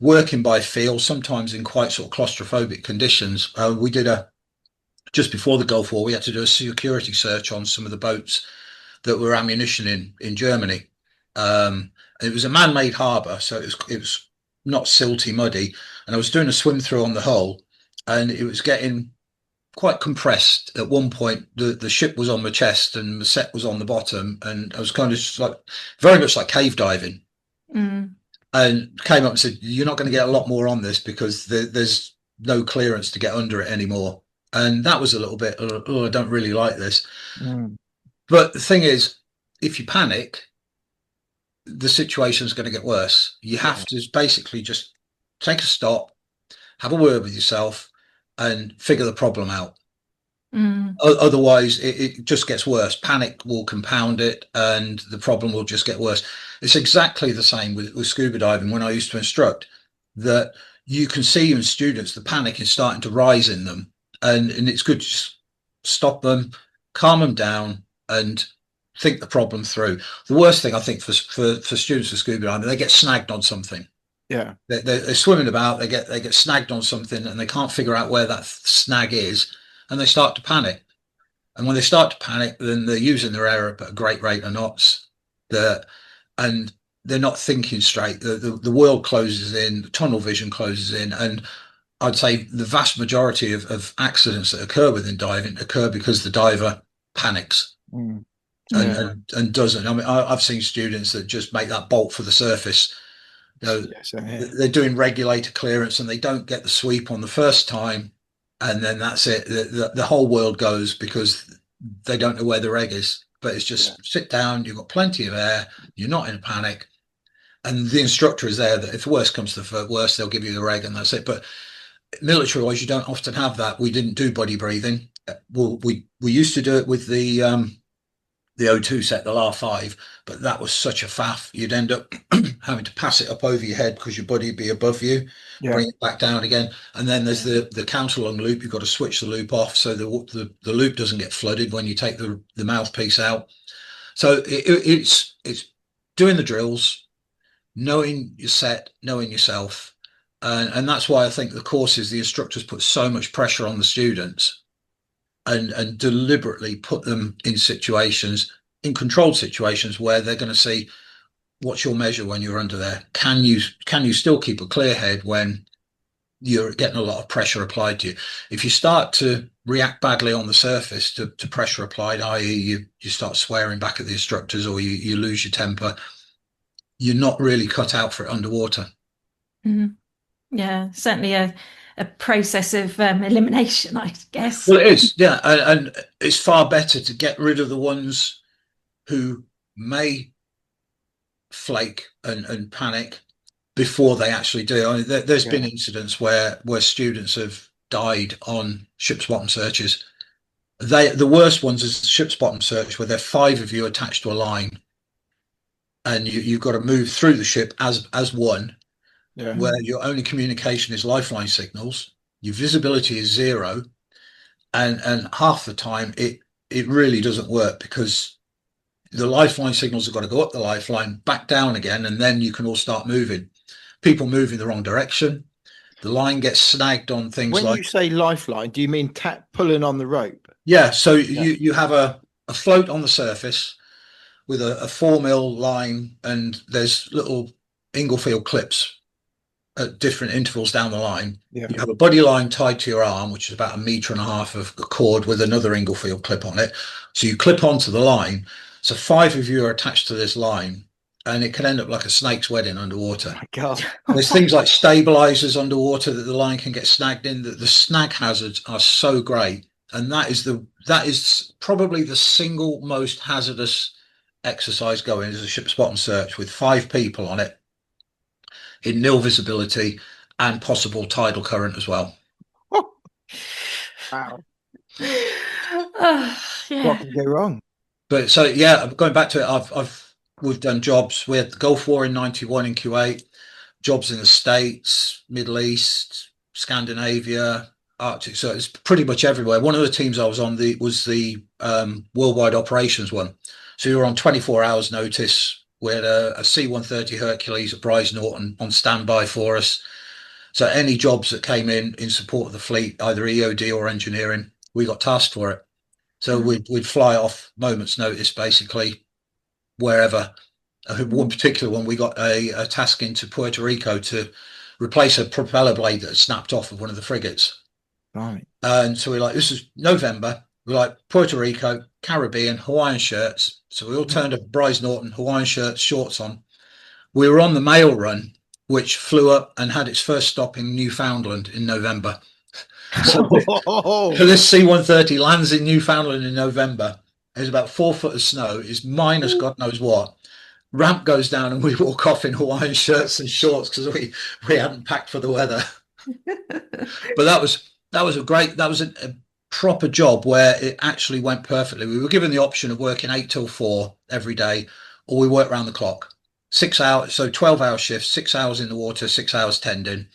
Working by feel, sometimes in quite sort of claustrophobic conditions. We did just before the Gulf War, we had to do a security search on some of the boats that were ammunition in Germany. It was a man-made harbour, so it was not silty, muddy. And I was doing a swim through on the hull, and it was getting quite compressed. At one point, the ship was on my chest and the set was on the bottom, and I was kind of just like very much like cave diving. And came up and said, "You're not going to get a lot more on this because there's no clearance to get under it anymore." And that was a little bit, I don't really like this. But the thing is, if you panic, the situation is going to get worse. You have to basically just take a stop, have a word with yourself, and figure the problem out. Otherwise, it just gets worse. Panic will compound it, and the problem will just get worse. It's exactly the same with scuba diving. When I used to instruct, that you can see in students the panic is starting to rise in them, and it's good to just stop them, calm them down, and think the problem through. The worst thing I think for students with scuba diving, they get snagged on something. Yeah, they're swimming about, they get snagged on something, and they can't figure out where that snag is, and they start to panic. And when they start to panic, then they're using their air at a great rate of knots, and they're not thinking straight. The world closes in, the tunnel vision closes in, and I'd say the vast majority of accidents that occur within diving occur because the diver panics. And doesn't. I mean, I've seen students that just make that bolt for the surface. They're doing regulator clearance and they don't get the sweep on the first time, and then that's it. The whole world goes because they don't know where the reg is. but it's just sit down, you've got plenty of air, you're not in a panic, and the instructor is there that if the worst comes to the worst, they'll give you the reg and that's it. But military-wise, you don't often have that. We didn't do body breathing. Well, we used to do it with the O2 set, the LAR5, but that was such a faff. You'd end up having to pass it up over your head because your body would be above you, bring it back down again. And then there's the counter-lung loop. You've got to switch the loop off so the loop doesn't get flooded when you take the mouthpiece out. So it's doing the drills, knowing your set, knowing yourself. And that's why I think the courses, the instructors put so much pressure on the students and deliberately put them in situations, in controlled situations, where they're going to see what's your measure when you're under there. Can you still keep a clear head when you're getting a lot of pressure applied to you? If you start to react badly on the surface to pressure applied, i.e. you start swearing back at the instructors, or you lose your temper, you're not really cut out for it underwater. Mm-hmm. Yeah, certainly a process of elimination, I guess. Well, it is, yeah, and it's far better to get rid of the ones who may flake and panic before they actually do. I mean, there's been incidents where students have died on ship's bottom searches. The worst ones is the ship's bottom search, where there are 5 of you attached to a line, and you've got to move through the ship as one. Where your only communication is lifeline signals, your visibility is 0, and half the time it really doesn't work, because the lifeline signals have got to go up the lifeline, back down again, and then you can all start moving. People move in the wrong direction. The line gets snagged on things like... When you say lifeline, do you mean pulling on the rope? Yeah, so you have a float on the surface with a 4mm line, and there's little Inglefield clips at different intervals down the line. You have a buddy line tied to your arm, which is about 1.5 meters of cord with another Inglefield clip on it. So you clip onto the line. So 5 of you are attached to this line, and it can end up like a snake's wedding underwater. Oh my God. There's things like stabilizers underwater that the line can get snagged in. The snag hazards are so great, and that is probably the single most hazardous exercise going, is a ship's bottom search with 5 people on it, in nil visibility and possible tidal current as well. Wow. Yeah. What can go wrong? But so, yeah, going back to it, we've done jobs. We had the Gulf War in '91 in Kuwait, jobs in the States, Middle East, Scandinavia, Arctic. So it's pretty much everywhere. One of the teams I was on was the worldwide operations one. So you were on 24 hours notice. We had a C-130 Hercules at Bryce Norton on standby for us. So any jobs that came in support of the fleet, either EOD or engineering, we got tasked for it. So we'd fly off moments notice, basically, wherever. One particular one, we got a task into Puerto Rico to replace a propeller blade that had snapped off of one of the frigates. Right. And so we're like, this is November. We're like, Puerto Rico, Caribbean, Hawaiian shirts. So we all turned up Bryce Norton, Hawaiian shirts, shorts on. We were on the mail run, which flew up and had its first stop in Newfoundland in November. So this C-130 lands in Newfoundland in November. There's about 4 foot of snow. It's minus God knows what. Ramp goes down and we walk off in Hawaiian shirts and shorts because we hadn't packed for the weather. But that was a proper job where it actually went perfectly. We were given the option of working 8 till 4 every day, or we work round the clock. 6 hours, so 12-hour shifts, 6 hours in the water, 6 hours tending.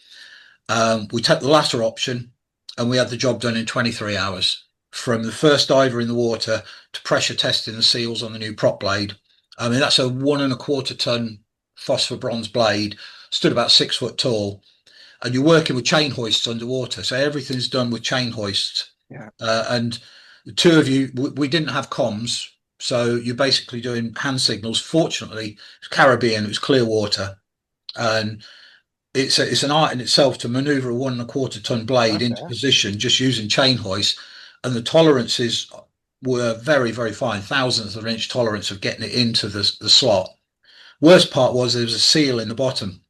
We took the latter option, and we had the job done in 23 hours, from the first diver in the water to pressure testing the seals on the new prop blade. I mean, that's a 1.25 ton phosphor bronze blade, stood about 6 foot tall, and you're working with chain hoists underwater. So everything's done with chain hoists. Yeah. And the 2 of you, we didn't have comms, so you're basically doing hand signals. Fortunately, it's Caribbean, it was clear water, and it's an art in itself to maneuver a 1.25 ton blade into position just using chain hoist, and the tolerances were very, very fine, thousandths of an inch tolerance of getting it into the slot. Worst part was there was a seal in the bottom,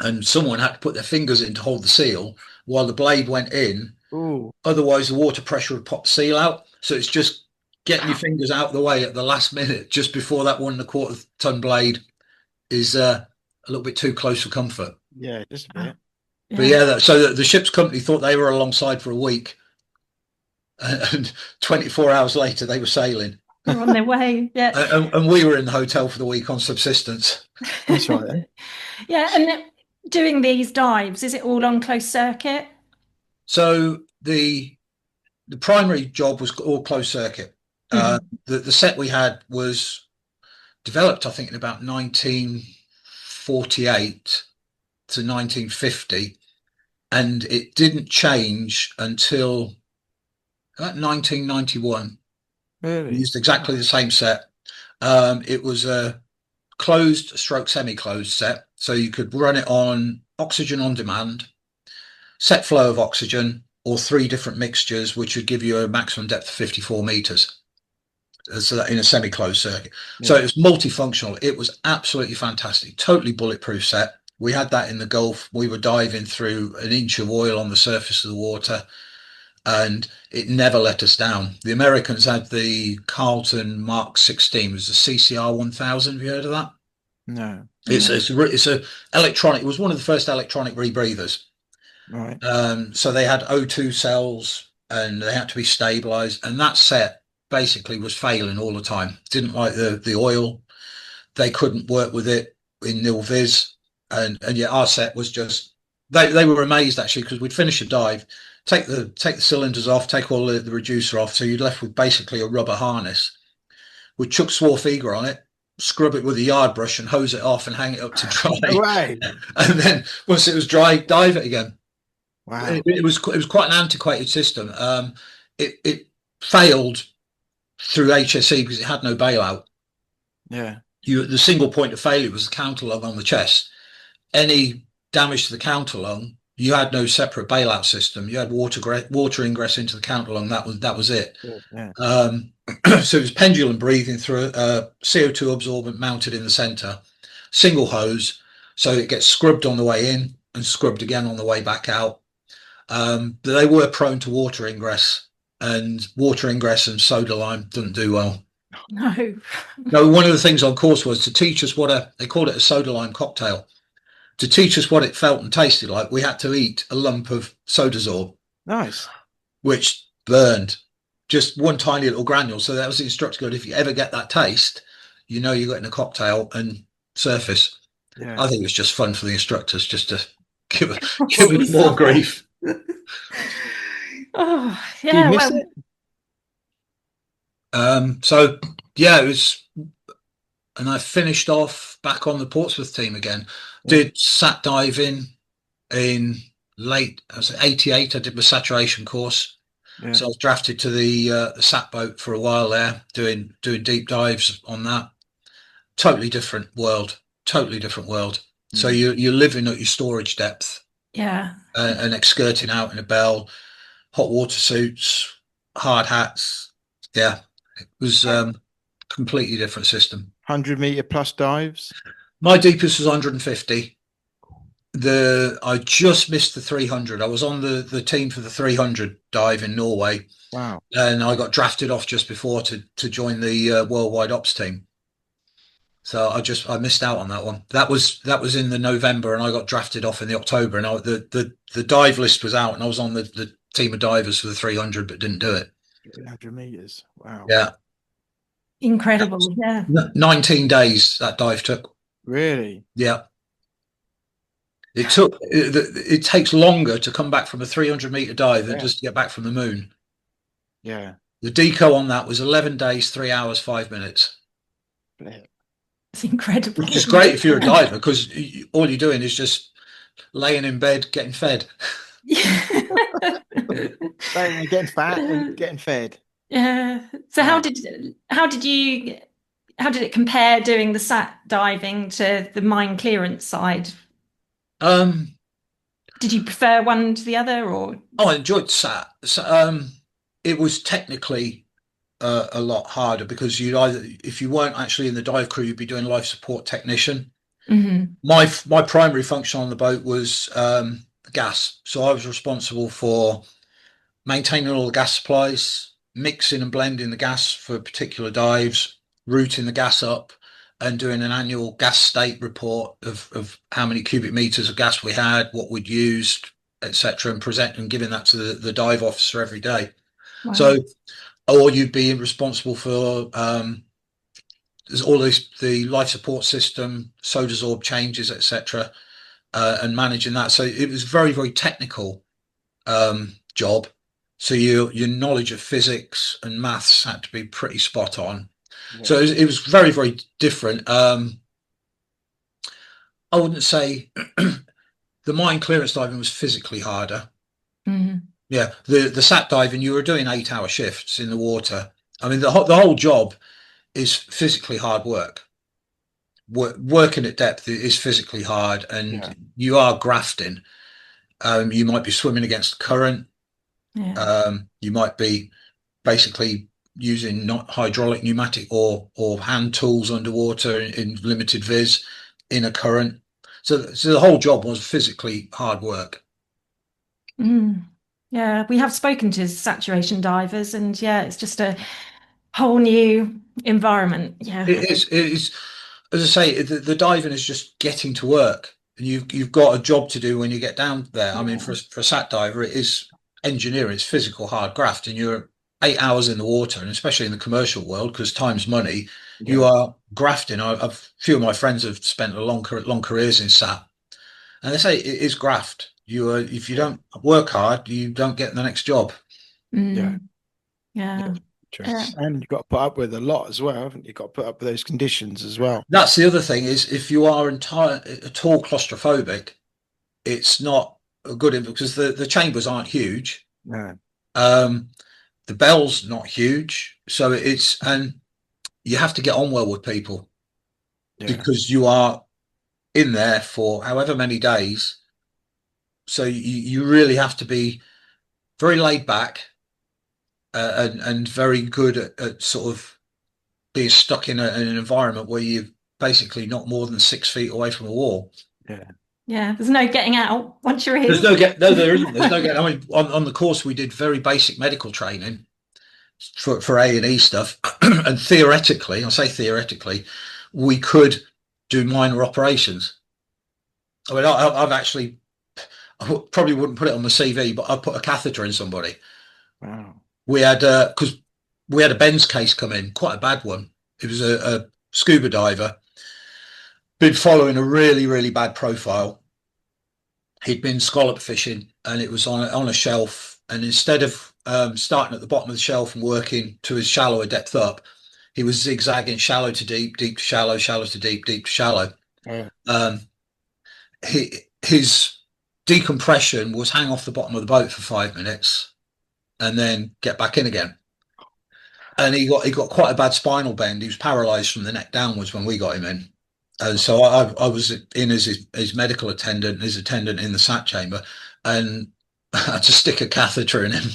and someone had to put their fingers in to hold the seal while the blade went in. Ooh. Otherwise the water pressure would pop the seal out. So it's just getting your fingers out of the way at the last minute, just before that 1.25 ton blade is a little bit too close for comfort. Yeah, just a bit. But yeah, so the ship's company thought they were alongside for a week, and 24 hours later they were sailing. They're on their way. Yeah. And we were in the hotel for the week on subsistence. That's right then. Yeah, and doing these dives, is it all on closed circuit? So the primary job was all closed circuit. The set we had was developed, I think, in about 1948 to 1950, and it didn't change until about 1991. Really? We used exactly the same set. It was a closed stroke semi-closed set, so you could run it on oxygen on demand, set flow of oxygen, or 3 different mixtures, which would give you a maximum depth of 54 meters. So that in a semi-closed circuit. Yeah. So it was multifunctional. It was absolutely fantastic. Totally bulletproof set. We had that in the Gulf. We were diving through an inch of oil on the surface of the water, and it never let us down. The Americans had the Carlton Mark 16, it was the CCR 1000. Have you heard of that? No. It's a electronic. It was one of the first electronic rebreathers. Right. So they had O2 cells, and they had to be stabilized. And that set basically was failing all the time. Didn't like the oil. They couldn't work with it in nil vis. And yet our set was just, they were amazed actually, because we'd finish a dive, take the cylinders off, take all the reducer off, so you're left with basically a rubber harness. We'd chuck Swarthega on it, scrub it with a yard brush and hose it off and hang it up to dry. Right. And then once it was dry, dive it again. Wow. It was quite an antiquated system. It failed through HSE because it had no bailout. Yeah. The single point of failure was the counter lung on the chest. Any damage to the counter lung, you had no separate bailout system. You had water ingress into the counter lung. That was it. Yeah. So it was pendulum breathing through a CO2 absorbent mounted in the center, single hose, so it gets scrubbed on the way in and scrubbed again on the way back out. But they were prone to water ingress, and soda lime doesn't do well. No. No, one of the things on course was to teach us they called it a soda lime cocktail. To teach us what it felt and tasted like, we had to eat a lump of soda sorb. Nice. Which burned, just one tiny little granule. So that was the instructor going, if you ever get that taste, you know you're getting a cocktail and surface. Yeah. I think it was just fun for the instructors just to give it more grief. Oh, yeah. Well, so yeah, it was, and I finished off back on the Portsmouth team again. Did sat diving in late, I was 88. I did my saturation course. Yeah. So I was drafted to the sat boat for a while there, doing deep dives on that. Totally different world. So you're living at your storage depth. Yeah. And excurting out in a bell, hot water suits, hard hats. Yeah, it was completely different system. 100 meter plus dives. My deepest was 150. I just missed the 300. I was on the team for the 300 dive in Norway. Wow. And I got drafted off just before to join the worldwide ops team. So I missed out on that one. That was in the November, and I got drafted off in the October. And the dive list was out, and I was on the team of divers for the 300, but didn't do it. 300 meters. Wow. Yeah. Incredible. Yeah. 19 days that dive took. Really? Yeah. It takes longer to come back from a 300 meter dive than just to get back from the moon. Yeah. The deco on that was 11 days, 3 hours, 5 minutes. It's incredible. Which is great if you're a diver, because all you're doing is just laying in bed getting fed. Getting fat and getting fed. Yeah. So how did it compare doing the sat diving to the mine clearance side? Did you prefer one to the other, or? Oh, I enjoyed sat. So, it was technically a lot harder, because if you weren't actually in the dive crew, you'd be doing life support technician. Mm-hmm. My primary function on the boat was gas, so I was responsible for maintaining all the gas supplies, mixing and blending the gas for particular dives, routing the gas up, and doing an annual gas state report of how many cubic meters of gas we had, what we'd used, etc., and present and giving that to the dive officer every day. Wow. So, or you'd be responsible for there's all the life support system, soda absorb changes, etc., and managing that. So it was very, very technical job. So your knowledge of physics and maths had to be pretty spot on. Yeah. So it was very, very different. I wouldn't say the mine clearance diving was physically harder. Mm-hmm. Yeah, the sat diving, you were doing 8-hour shifts in the water. I mean, the whole job is physically hard work. Working at depth is physically hard, and you are grafting. You might be swimming against the current. Yeah. You might be basically using not hydraulic, pneumatic, or hand tools underwater in limited viz in a current. So the whole job was physically hard work. Yeah, we have spoken to saturation divers, and yeah, it's just a whole new environment. Yeah, It is. As I say, the diving is just getting to work, and you've got a job to do when you get down there. I mean, for a sat diver, it is engineering, it's physical hard graft, and you're 8 hours in the water, and especially in the commercial world, because time's money, you are grafting. A few of my friends have spent long careers in sat, and they say it is graft. If you don't work hard, you don't get the next job. Yeah. And you've got to put up with a lot as well, haven't you? You've got to put up with those conditions as well. That's the other thing, is if you are at all claustrophobic, it's not a good, because the chambers aren't huge. No. The bell's not huge, so and you have to get on well with people, because you are in there for however many days. So you really have to be very laid back, and very good at sort of being stuck in an environment where you're basically not more than 6 feet away from a wall. Yeah, there's no getting out once you're in. There isn't. There's no getting. I mean, on the course we did very basic medical training for A&E stuff, and theoretically, I say theoretically, we could do minor operations. I mean, I've actually, I probably wouldn't put it on my CV, but I put a catheter in somebody. Wow. We had because we had a Ben's case come in, quite a bad one. It was a scuba diver, been following a really, really bad profile. He'd been scallop fishing, and it was on a shelf, and instead of starting at the bottom of the shelf and working to his shallower depth up, he was zigzagging shallow to deep, deep to shallow, shallow to deep, deep to shallow. His decompression was hang off the bottom of the boat for 5 minutes and then get back in again. And he got quite a bad spinal bend. He was paralyzed from the neck downwards when we got him in. And so I was in as his medical attendant, his attendant in the sat chamber, and I had to stick a catheter in him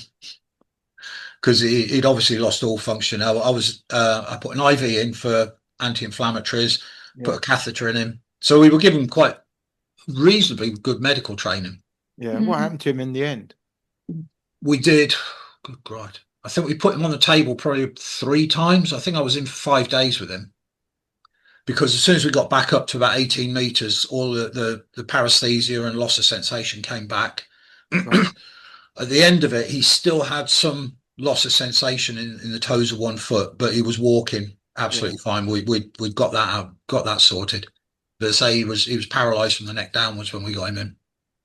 because he'd obviously lost all function. I put an IV in for anti-inflammatories, put a catheter in him. So we were given quite reasonably good medical training. Yeah. What happened to him in the end? We did. Good God. I think we put him on the table probably 3 times. I think I was in for 5 days with him, because as soon as we got back up to about 18 meters, all the paresthesia and loss of sensation came back. At the end of it, he still had some loss of sensation in the toes of one foot, but he was walking absolutely fine. We got that out, got that sorted. But say he was paralyzed from the neck downwards when we got him in.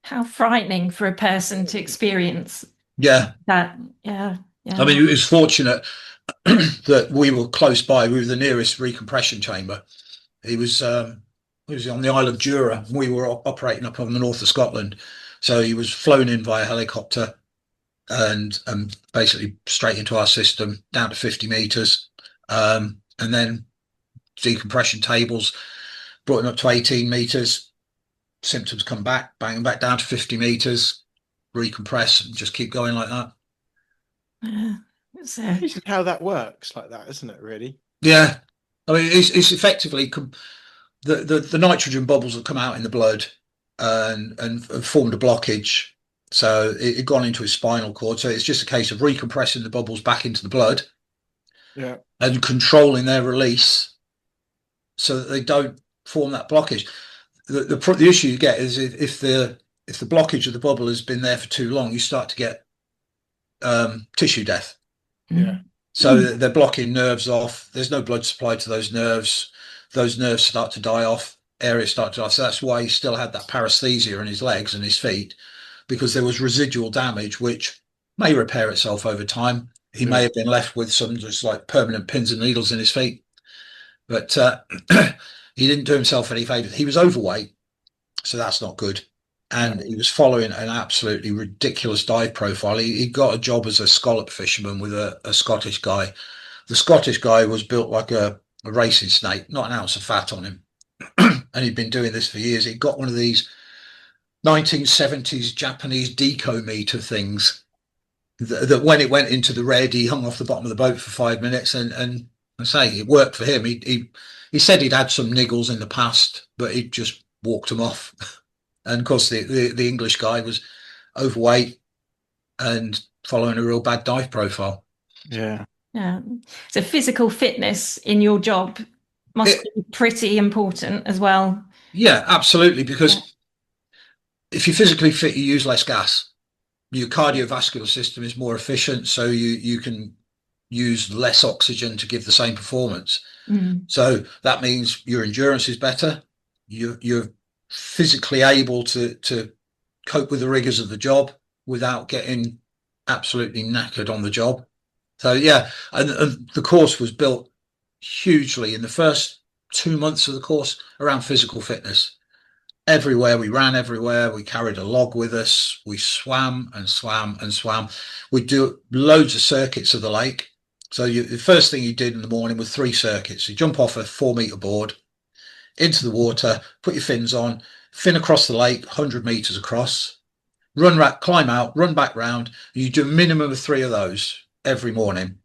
How frightening for a person to experience. That. Yeah. I mean, it was fortunate that we were close by. We were the nearest recompression chamber. He was on the Isle of Jura. We were operating up on the north of Scotland, so he was flown in via helicopter and basically straight into our system down to 50 meters, and then decompression tables brought him up to 18 meters. Symptoms come back, bang him back down to 50 meters, recompress, and just keep going like that. This is how that works, like that, isn't it? Really? Yeah. I mean, it's effectively the nitrogen bubbles that come out in the blood and formed a blockage. So it had gone into his spinal cord. So it's just a case of recompressing the bubbles back into the blood, and controlling their release so that they don't form that blockage. The issue you get is if the blockage of the bubble has been there for too long, you start to get tissue death. So they're blocking nerves off. There's no blood supply to those nerves. Those nerves start to die off. Areas start to die. So that's why he still had that paresthesia in his legs and his feet, because there was residual damage which may repair itself over time. He may have been left with some just like permanent pins and needles in his feet, but he didn't do himself any favors. He was overweight, so that's not good. And he was following an absolutely ridiculous dive profile. He got a job as a scallop fisherman with a Scottish guy. The Scottish guy was built like a racing snake, not an ounce of fat on him. And he'd been doing this for years. He got one of these 1970s Japanese deco meter things that when it went into the red, he hung off the bottom of the boat for 5 minutes. And I say it worked for him. He said he'd had some niggles in the past, but he'd just walked them off. And of course, the English guy was overweight and following a real bad dive profile. Yeah. So physical fitness in your job must be pretty important as well. Yeah, absolutely. Because if you're physically fit, you use less gas. Your cardiovascular system is more efficient, so you can use less oxygen to give the same performance. So that means your endurance is better. You're physically able to cope with the rigors of the job without getting absolutely knackered on the job. So yeah, and the course was built hugely in the first 2 months of the course around physical fitness. Everywhere we ran, everywhere we carried a log with us, we swam and swam and swam. We do loads of circuits of the lake. So the first thing you did in the morning was 3 circuits. You jump off a 4-meter board into the water, put your fins on, fin across the lake, 100 meters across, run back, climb out, run back round. You do a minimum of 3 of those every morning.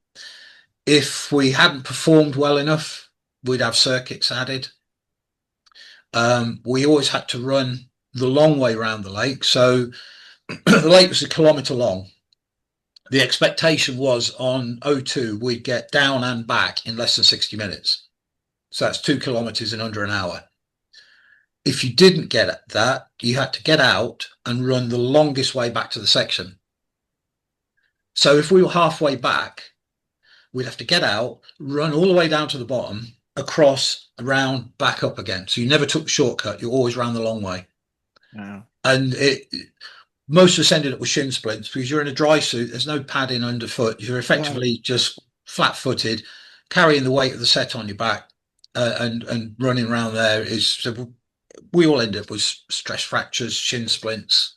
If we hadn't performed well enough, we'd have circuits added. We always had to run the long way around the lake. So the lake was 1 kilometre long. The expectation was on O2, we'd get down and back in less than 60 minutes. So that's 2 kilometres in under an hour. If you didn't get at that, you had to get out and run the longest way back to the section. So if we were halfway back, we'd have to get out, run all the way down to the bottom, across, around, back up again. So you never took the shortcut. You always ran the long way. Wow. And most of us ended up with shin splints because you're in a dry suit. There's no padding underfoot. You're effectively just flat-footed, carrying the weight of the set on your back, and running around there is. So we all end up with stress fractures, shin splints.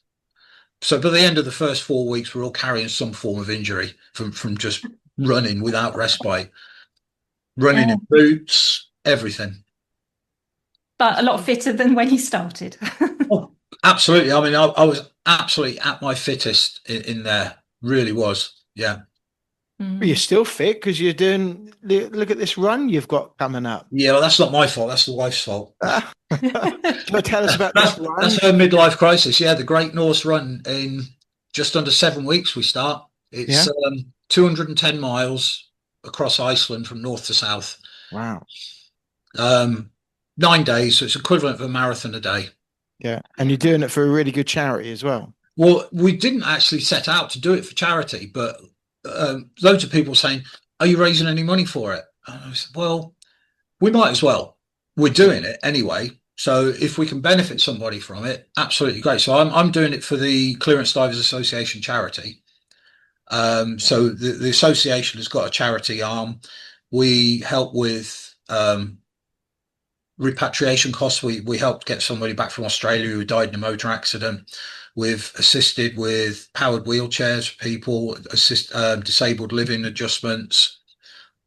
So by the end of the first 4 weeks, we're all carrying some form of injury from just running without respite, running in boots, everything. But a lot fitter than when you started. Oh, absolutely. I mean, I was absolutely at my fittest in there. Really was. Yeah. But you're still fit because you're doing. Look at this run you've got coming up. Yeah, well, that's not my fault. That's the wife's fault. Do you want to tell us about this run? That's her midlife crisis. Yeah, the Great Norse Run in just under 7 weeks. We start. It's 210 miles across Iceland from north to south. Wow. 9 days, so it's equivalent of a marathon a day. Yeah, and you're doing it for a really good charity as well. Well, we didn't actually set out to do it for charity, but loads of people saying, "Are you raising any money for it?" And I said, "Well, we might as well. We're doing it anyway, so if we can benefit somebody from it, absolutely great." So I'm doing it for the Clearance Divers Association charity. So the association has got a charity arm. We help with repatriation costs. We helped get somebody back from Australia who died in a motor accident. We've assisted with powered wheelchairs for people, disabled living adjustments,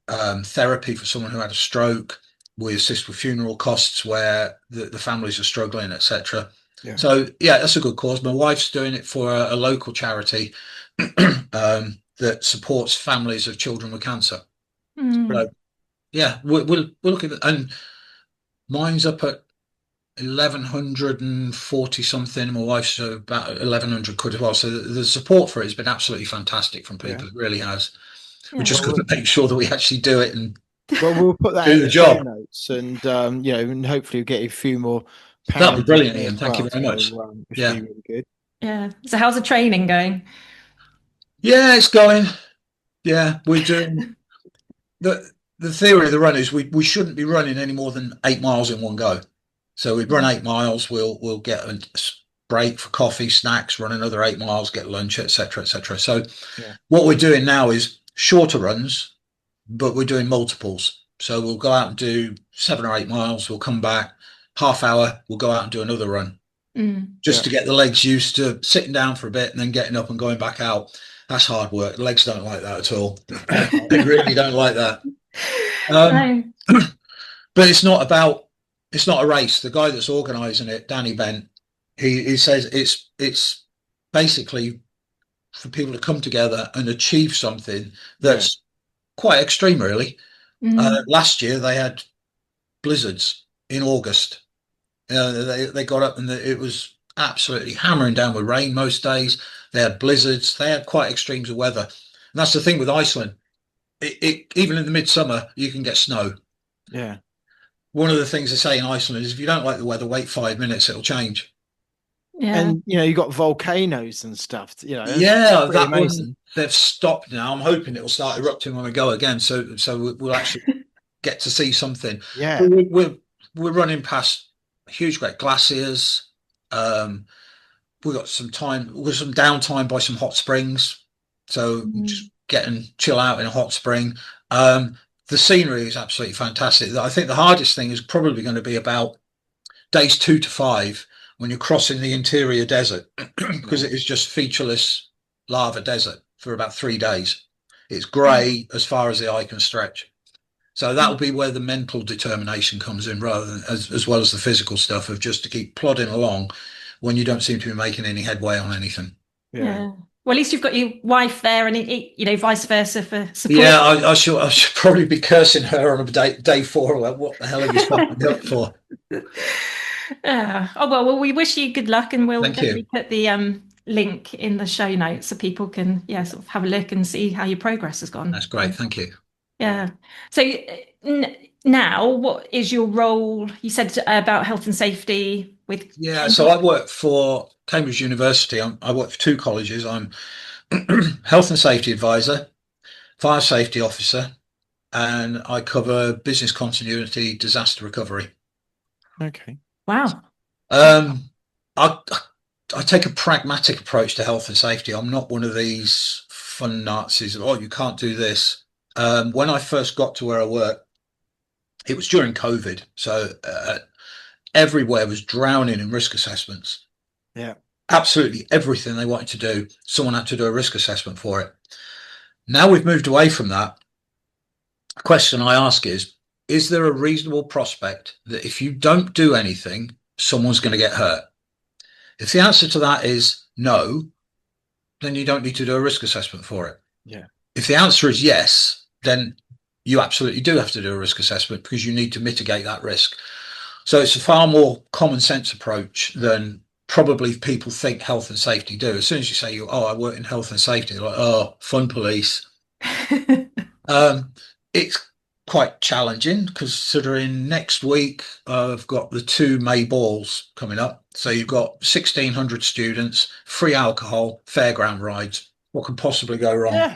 therapy for someone who had a stroke. We assist with funeral costs where the families are struggling, etc. Yeah. So yeah, that's a good cause. My wife's doing it for a local charity that supports families of children with cancer. So yeah, we'll look at it. And mine's up at 1,140 something. My wife's about 1,100 quid as well. So the support for it has been absolutely fantastic from people. Yeah. It really has. We Yeah. just Well, got to make sure that we actually do it and we'll put that do in the the show job. notes, and and hopefully we'll get a few more That'd be pounds brilliant, as Ian. Thank well. you very much. Which would Yeah. be really good. Yeah. So how's the training going? Yeah, it's going. Yeah, we're doing the theory of the run is we shouldn't be running any more than 8 miles in one go. So we run 8 miles, we'll get a break for coffee, snacks, run another 8 miles, get lunch, etc., etc. So Yeah. what we're doing now is shorter runs, but we're doing multiples. So we'll go out and do 7 or 8 miles, we'll come back, half hour, we'll go out and do another run. Just to get the legs used to sitting down for a bit and then getting up and going back out. That's hard work. The legs don't like that at all. They really don't like that. No. But it's not a race. The guy that's organising it, Danny Bent, he says it's basically for people to come together and achieve something that's quite extreme, really. Last year they had blizzards in August. They got up and it was absolutely hammering down with rain most days. They had blizzards. They had quite extremes of weather. And that's the thing with Iceland. Even in the midsummer, you can get snow. Yeah. One of the things they say in Iceland is if you don't like the weather, wait 5 minutes, it'll change. Yeah. And you got volcanoes and stuff. Yeah, that amazing. one they've stopped now. I'm hoping it'll start erupting when we go again. So we'll actually get to see something. Yeah. We're running past huge great glaciers. We've got some downtime by some hot springs. So just chill out in a hot spring. The scenery is absolutely fantastic. I think the hardest thing is probably going to be about days 2 to 5 when you're crossing the interior desert because it is just featureless lava desert for about 3 days. It's grey as far as the eye can stretch. So that'll be where the mental determination comes in rather than as well as the physical stuff of just to keep plodding along when you don't seem to be making any headway on anything. Yeah. Well, at least you've got your wife there, and vice versa for support. Yeah, I should probably be cursing her on day 4. Like, what the hell are you signing up for? Well, we wish you good luck, and we'll Thank definitely you. put the link in the show notes so people can sort of have a look and see how your progress has gone. That's great. Thank you. Yeah. So now, what is your role? You said about health and safety with. Yeah, so I work for Cambridge University. I work for 2 colleges. I'm health and safety advisor, fire safety officer, and I cover business continuity, disaster recovery. Okay. Wow. I take a pragmatic approach to health and safety. I'm not one of these fun Nazis. Oh, you can't do this. When I first got to where I work, it was during COVID, so everywhere was drowning in risk assessments. Yeah. Absolutely everything they wanted to do, someone had to do a risk assessment for it. Now we've moved away from that. The question I ask is there a reasonable prospect that if you don't do anything, someone's going to get hurt? If the answer to that is no, then you don't need to do a risk assessment for it. Yeah. If the answer is yes, then you absolutely do have to do a risk assessment because you need to mitigate that risk. So it's a far more common sense approach than probably people think health and safety do. As soon as you say, I work in health and safety, they're like, oh, fun police. It's quite challenging considering next week I've got the 2 May balls coming up. So you've got 1,600 students, free alcohol, fairground rides. What could possibly go wrong? Yeah.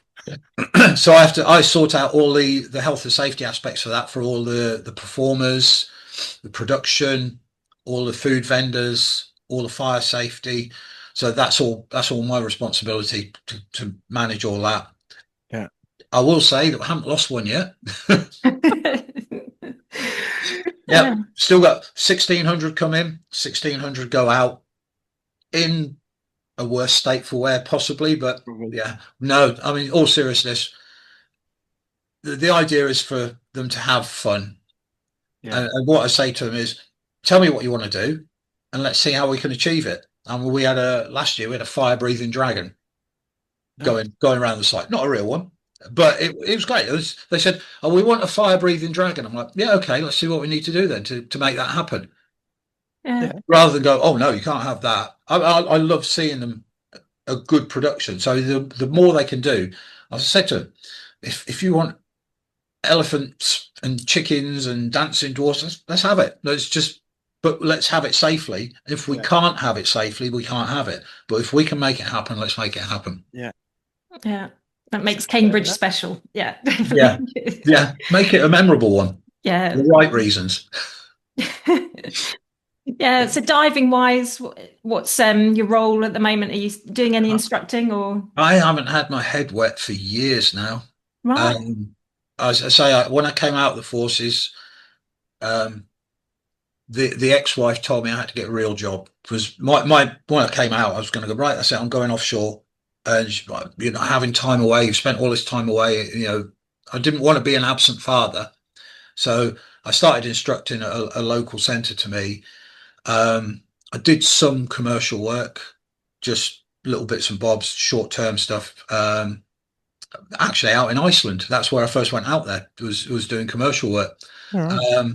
So I sort out all the health and safety aspects of that for all the performers, the production, all the food vendors, all the fire safety. So that's all my responsibility to manage all that. Yeah. I will say that I haven't lost one yet. Yeah. Still got 1,600 come in, 1,600 go out in a worse state for wear possibly, but no, I mean, all seriousness, the idea is for them to have fun. And what I say to them is, tell me what you want to do and let's see how we can achieve it. And last year we had a fire breathing dragon going around the site, not a real one, but it was great. They said, oh, we want a fire breathing dragon. I'm like, yeah, okay, let's see what we need to do then to make that happen. Yeah. rather than go, oh no, you can't have that. I love seeing them a good production. So the more they can do, as I said to them, if you want elephants and chickens and dancing dwarfs, let's have it. But let's have it safely. If we can't have it safely, we can't have it. But if we can make it happen, let's make it happen. Yeah. Yeah. That makes Cambridge special. Yeah. Yeah. Yeah. Make it a memorable one. Yeah. For the right reasons. Yeah. So diving wise, what's your role at the moment? Are you doing any instructing or? I haven't had my head wet for years now. Right. As I say, when I came out of the forces, the ex-wife told me I had to get a real job because when I came out, I was going to go, right, I said, I'm going offshore, and having time away. You've spent all this time away. I didn't want to be an absent father, so I started instructing at a local centre to me. I did some commercial work, just little bits and bobs, short-term stuff. Actually, out in Iceland, that's where I first went out there. Was doing commercial work. Right.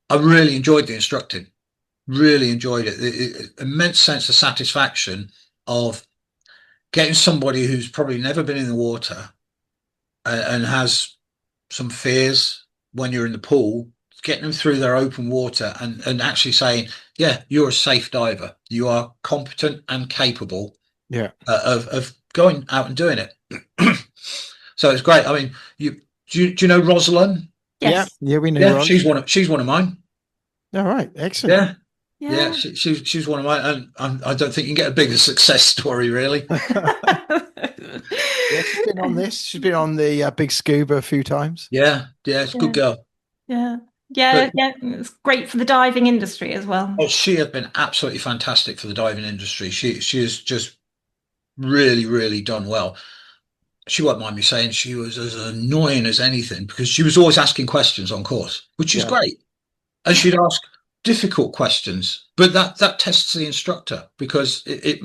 I really enjoyed the instructing. Really enjoyed it. Immense sense of satisfaction of getting somebody who's probably never been in the water and has some fears when you're in the pool, getting them through their open water and actually saying, yeah, you're a safe diver. You are competent and capable of going out and doing it. So it's great. I mean, do you know Rosalind? Yes. Yeah, we know. Yeah, she's one of mine. All right, excellent. Yeah, she's one of mine, and I don't think you can get a bigger success story, really. Yeah, she's been on this. She's been on the BiG Scuba a few times. Yeah, it's a good girl. Yeah. It's great for the diving industry as well. Oh, she has been absolutely fantastic for the diving industry. She has just really, really done well. She won't mind me saying she was as annoying as anything because she was always asking questions on course, which is great. And she'd ask difficult questions, but that tests the instructor because it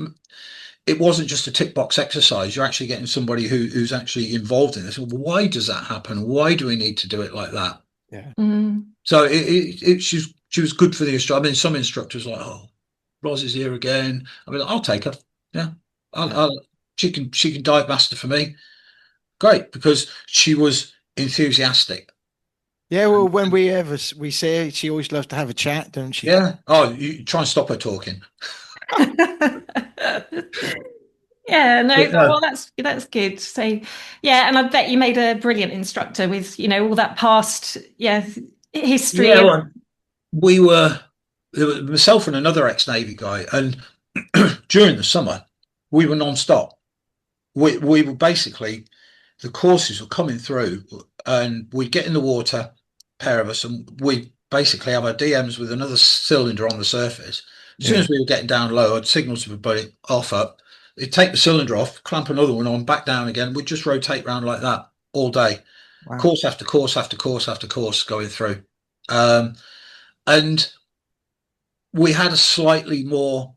wasn't just a tick box exercise. You're actually getting somebody who's actually involved in this. Well, why does that happen? Why do we need to do it like that? Yeah. So she was good for the instructor. I mean, some instructors are like, oh, Ros is here again. I mean, I'll take her. Yeah, she can dive master for me. Great, because she was enthusiastic. Yeah, well, when we see her, she always loves to have a chat, don't she? Yeah. Oh, you try and stop her talking. Yeah, no, well, that's good. So, yeah, and I bet you made a brilliant instructor with, all that past, history. Yeah, well, we were myself and another ex-Navy guy, and during the summer, we were non-stop. We were basically, the courses were coming through, and we'd get in the water, pair of us, and we basically have our DMs with another cylinder on the surface. As soon as we were getting down low, I'd signal to everybody off up. It'd take the cylinder off, clamp another one on, back down again. We'd just rotate around like that all day. Wow. Course after course after course after course going through. And we had a slightly more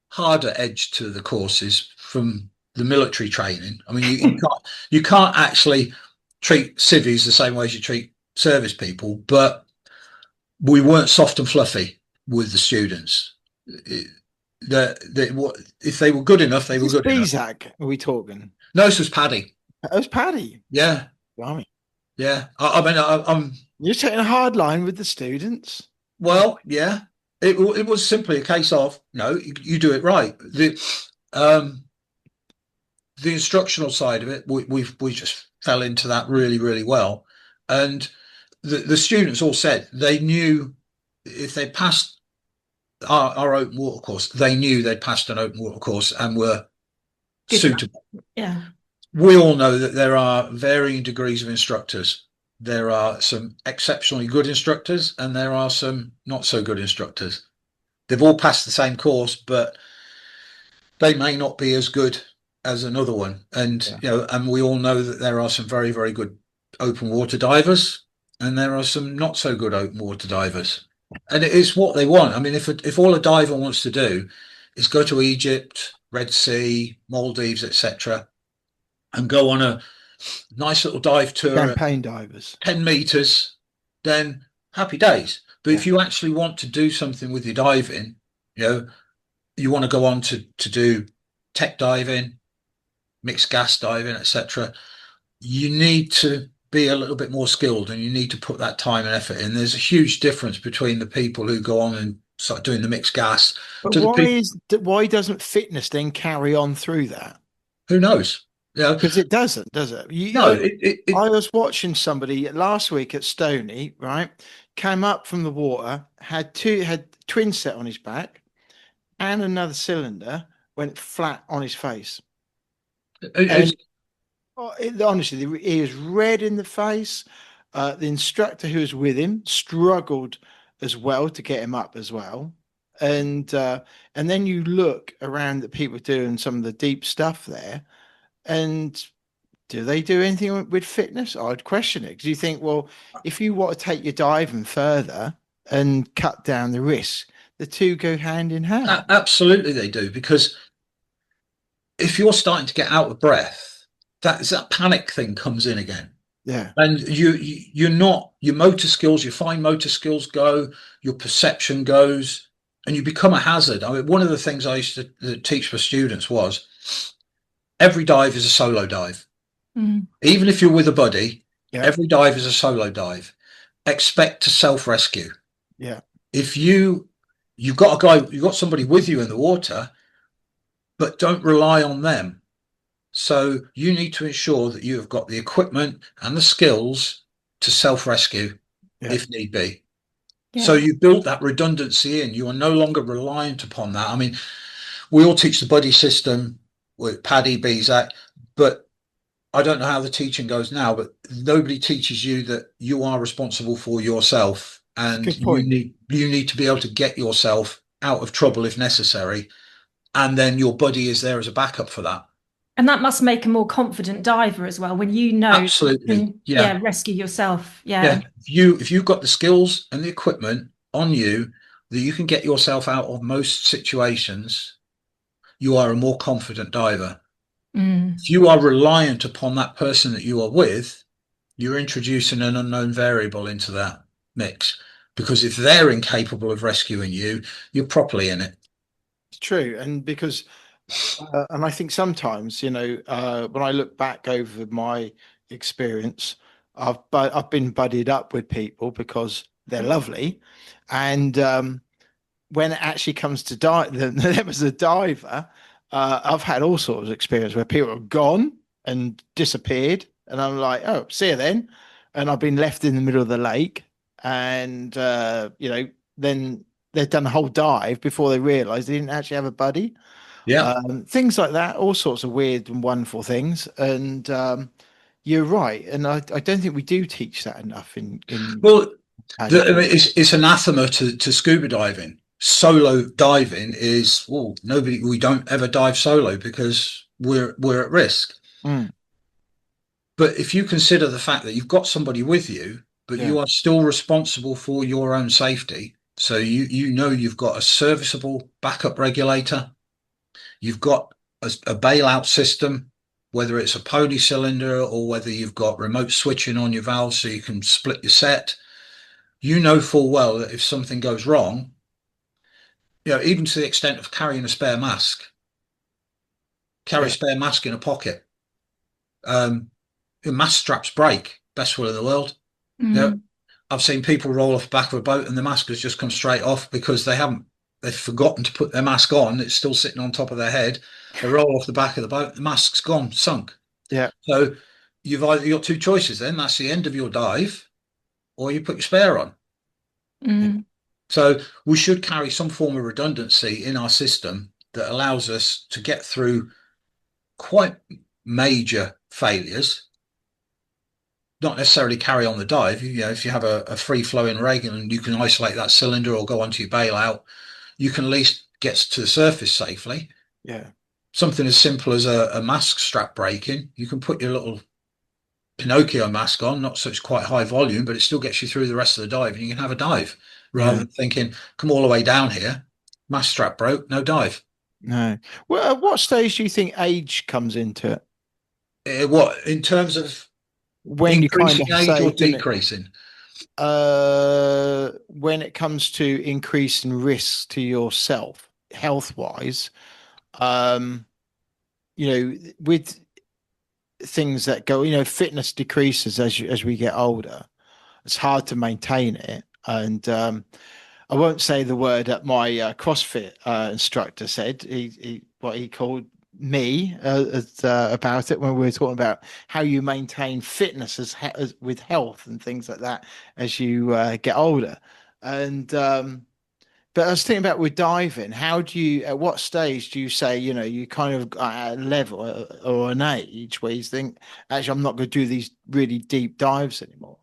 harder edge to the courses from the military training. I mean, you can't actually treat civvies the same way as you treat service people, but we weren't soft and fluffy with the students. If they were good enough, they were good enough. BZAC, are we talking? No, this was PADI. It was PADI. Yeah. Blimey. Yeah. I mean, I'm. You're taking a hard line with the students. Well, yeah. It was simply a case of no, you do it right. The instructional side of it, we just fell into that really, really well, and the students all said they knew if they passed our open water course, they knew they'd passed an open water course and were suitable. Yeah. We all know that there are varying degrees of instructors. There are some exceptionally good instructors and there are some not so good instructors. They've all passed the same course, but they may not be as good as another one. And and we all know that there are some very, very good open water divers and there are some not so good open water divers. And it is what they want. I mean, if all a diver wants to do is go to Egypt, Red Sea, Maldives, etc., and go on a nice little dive tour, campaign divers, 10 meters, then happy days. But Yeah. if you actually want to do something with your diving, you know, you want to go on to do tech diving, mixed gas diving, etc., you need to be a little bit more skilled and you need to put that time and effort in. There's a huge difference between the people who go on and start doing the mixed gas But to the people why doesn't fitness then carry on through that? who knows. You know, Because it doesn't, does it? no, it I was watching somebody last week at Stony, right? Came up from the water, had twin set on his back, and another cylinder went flat on his face. it's And honestly, he was red in the face. The instructor who was with him struggled as well to get him up as well. And then you look around at people doing some of the deep stuff there, and do they do anything with fitness? I'd question it because you think, well, if you want to take your diving further and cut down the risk, the two go hand in hand. absolutely they do, because if you're starting to get out of breath, that panic thing comes in again. Yeah, And you're not, your motor skills, your fine motor skills go, your perception goes, and you become a hazard. I mean, one of the things I used to teach for students was every dive is a solo dive. Even if you're with a buddy, yeah, every dive is a solo dive. Expect to self-rescue. yeah, If you've got a guy, you've got somebody with you in the water, but don't rely on them. So you need to ensure that you have got the equipment and the skills to self-rescue yeah. if need be. Yeah. So you build that redundancy in. You are no longer reliant upon that. I mean, we all teach the buddy system with PADI, BZAC, but I don't know how the teaching goes now, but nobody teaches you that you are responsible for yourself, and Good point. you need to be able to get yourself out of trouble if necessary, and then your buddy is there as a backup for that. And that must make a more confident diver as well when you know Absolutely. you can, Yeah. rescue yourself. Yeah. Yeah. If you've got the skills and the equipment on you that you can get yourself out of most situations, you are a more confident diver. If you are reliant upon that person that you are with, you're introducing an unknown variable into that mix, because if they're incapable of rescuing you, you're properly in it. It's true. And because, and I think sometimes, when I look back over my experience, I've been buddied up with people because they're lovely. And when it actually comes to them as a diver, I've had all sorts of experience where people have gone and disappeared. And I'm like, oh, see you then. And I've been left in the middle of the lake. And, then they've done a whole dive before they realized they didn't actually have a buddy. Yeah. Things like that, all sorts of weird and wonderful things. And you're right. And I don't think we do teach that enough in well, it's anathema to scuba diving. Solo diving is, well, we don't ever dive solo because we're at risk. But if you consider the fact that you've got somebody with you, but you are still responsible for your own safety, so you've got a serviceable backup regulator, you've got a bailout system, whether it's a PADI cylinder or whether you've got remote switching on your valve so you can split your set, you know full well that if something goes wrong, even to the extent of carrying a spare mask, carry a spare mask in a pocket. Mask straps break, best will in the world. I've seen people roll off the back of a boat and the mask has just come straight off because they've forgotten to put their mask on. It's still sitting on top of their head. They roll off the back of the boat, the mask's gone, sunk. Yeah. So you've either got two choices then. That's the end of your dive, or you put your spare on. So we should carry some form of redundancy in our system that allows us to get through quite major failures. Not necessarily carry on the dive. If you have a free-flowing rig and you can isolate that cylinder or go onto your bailout, you can at least get to the surface safely. Yeah. Something as simple as a mask strap breaking, you can put your little Pinocchio mask on, not such quite high volume, but it still gets you through the rest of the dive and you can have a dive rather than thinking, come all the way down here, mask strap broke, no dive. No. Well, at what stage do you think age comes into it? What, in terms of when you kind increasing of age say or decreasing? When it comes to increasing risks to yourself, health wise, with things that go, fitness decreases as we get older. It's hard to maintain it, and I won't say the word that my CrossFit instructor said. What he called me about it when we were talking about how you maintain fitness as with health and things like that as you get older. And but I was thinking about with diving. How do you? At what stage do you say you kind of at a level or an age where you think actually I'm not going to do these really deep dives anymore?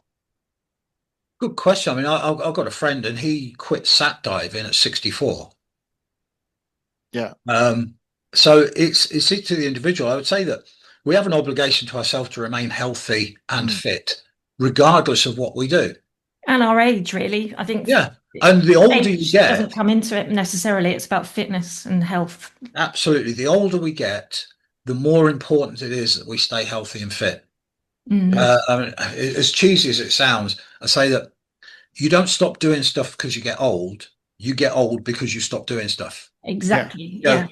Good question. I mean, I've got a friend and he quit sat diving at 64. Yeah. So it's to the individual. I would say that we have an obligation to ourselves to remain healthy and fit, regardless of what we do. And our age, really. I think. Yeah. And the older you age get, doesn't come into it necessarily. It's about fitness and health. absolutely. The older we get, the more important it is that we stay healthy and fit. I mean, as cheesy as it sounds, I say that you don't stop doing stuff because you get old. You get old because you stop doing stuff. Exactly. Yeah.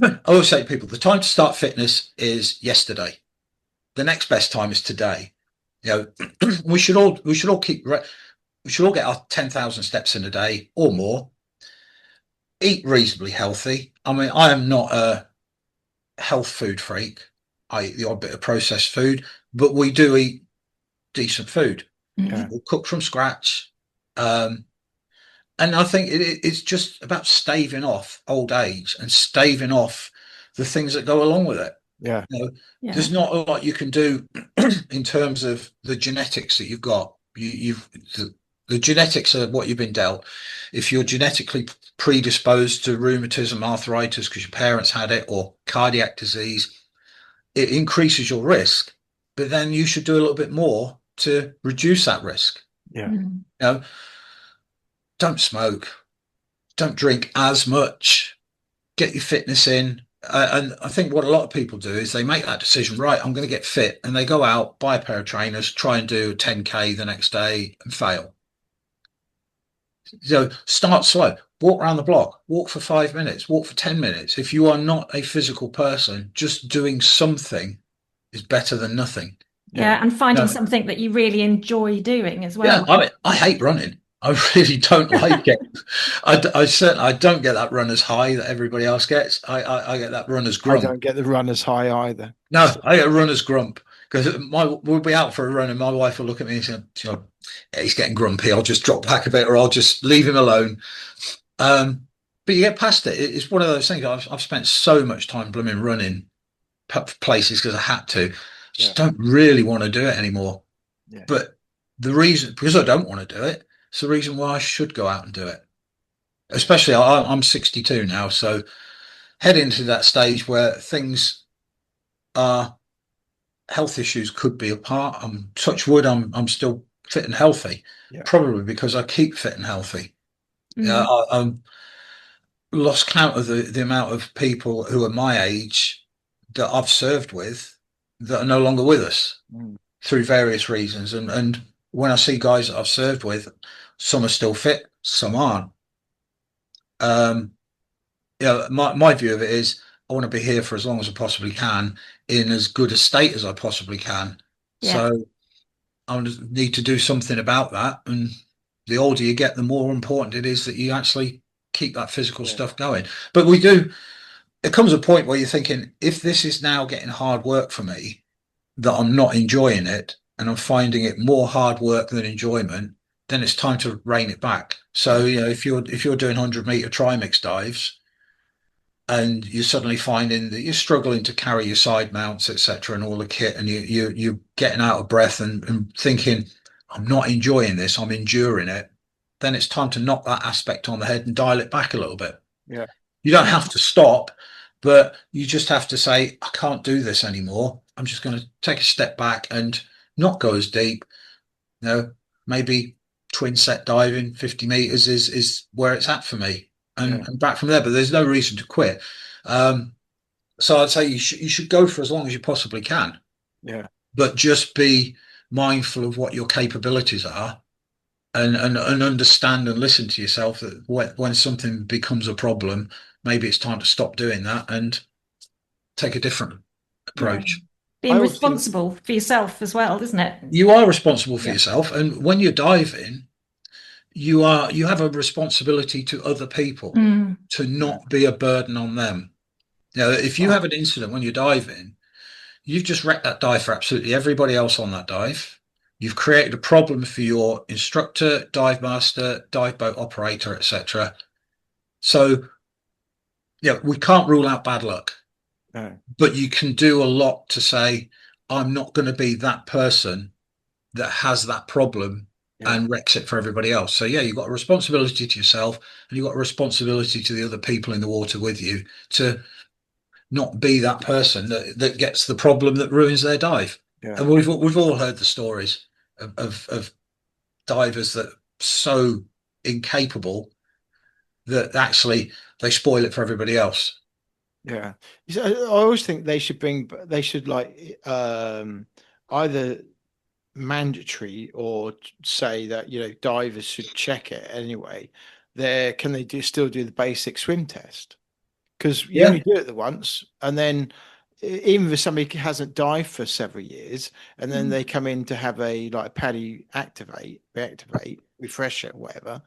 I always say to people, the time to start fitness is yesterday. The next best time is today. We should all get our 10,000 steps in a day or more. Eat reasonably healthy. I mean, I am not a health food freak. I eat the odd bit of processed food, but we do eat decent food. We'll cook from scratch. And I think it's just about staving off old age and staving off the things that go along with it. Yeah. There's not a lot you can do in terms of the genetics that you've got. The genetics are what you've been dealt. If you're genetically predisposed to rheumatism, arthritis, because your parents had it, or cardiac disease, it increases your risk. But then you should do a little bit more to reduce that risk. Yeah. Don't smoke, don't drink as much, get your fitness in. And I think what a lot of people do is they make that decision, right, I'm going to get fit, and they go out, buy a pair of trainers, try and do a 10K the next day and fail. So start slow, walk around the block, walk for 5 minutes, walk for 10 minutes. If you are not a physical person, just doing something is better than nothing. Yeah, and finding something that you really enjoy doing as well. Yeah, I mean, I hate running. I really don't like it. I don't get that runner's high that everybody else gets. I get that runner's grump. I don't get the runner's high either. No, I get a runner's grump because we'll be out for a run and my wife will look at me and say, yeah, he's getting grumpy. I'll just drop back a bit or I'll just leave him alone. But you get past it. It's one of those things. I've spent so much time blooming running places because I had to. Just don't really want to do it anymore. Yeah. But the reason, because I don't want to do it, it's the reason why I should go out and do it. Especially, I'm 62 now, so heading to that stage where things are, health issues could be a part. I'm touch wood, I'm still fit and healthy, probably because I keep fit and healthy. I'm lost count of the amount of people who are my age that I've served with that are no longer with us through various reasons. And when I see guys that I've served with, some are still fit, some aren't. My view of it is I want to be here for as long as I possibly can in as good a state as I possibly can. So I need to do something about that. And the older you get, the more important it is that you actually keep that physical stuff going. But it comes a point where you're thinking, if this is now getting hard work for me, that I'm not enjoying it and I'm finding it more hard work than enjoyment, then it's time to rein it back. So, if you're doing 100-meter trimix dives and you're suddenly finding that you're struggling to carry your side mounts, etc., and all the kit, and you're getting out of breath and thinking, I'm not enjoying this, I'm enduring it, then it's time to knock that aspect on the head and dial it back a little bit. Yeah. You don't have to stop, but you just have to say, I can't do this anymore. I'm just going to take a step back and not go as deep. Maybe twin set diving, 50 meters is where it's at for me, and back from there. But there's no reason to quit. So I'd say you should go for as long as you possibly can. Yeah. But just be mindful of what your capabilities are and understand and listen to yourself that when something becomes a problem, maybe it's time to stop doing that and take a different approach. Being responsible for yourself as well, isn't it? You are responsible for yourself, and when you're diving, you have a responsibility to other people to not be a burden on them. If you have an incident when you're diving, you've just wrecked that dive for absolutely everybody else on that dive. You've created a problem for your instructor, dive master, dive boat operator, etc. So, we can't rule out bad luck, but you can do a lot to say, I'm not going to be that person that has that problem and wrecks it for everybody else. So, you've got a responsibility to yourself, and you've got a responsibility to the other people in the water with you to not be that person that gets the problem that ruins their dive. And we've all heard the stories of divers that are so incapable that actually they spoil it for everybody else. I always think they should like either mandatory or say that divers should check it anyway. Can they still do the basic swim test? Because you only do it the once, and then even if somebody hasn't dived for several years, and then they come in to have a PADI reactivate, refresher, whatever,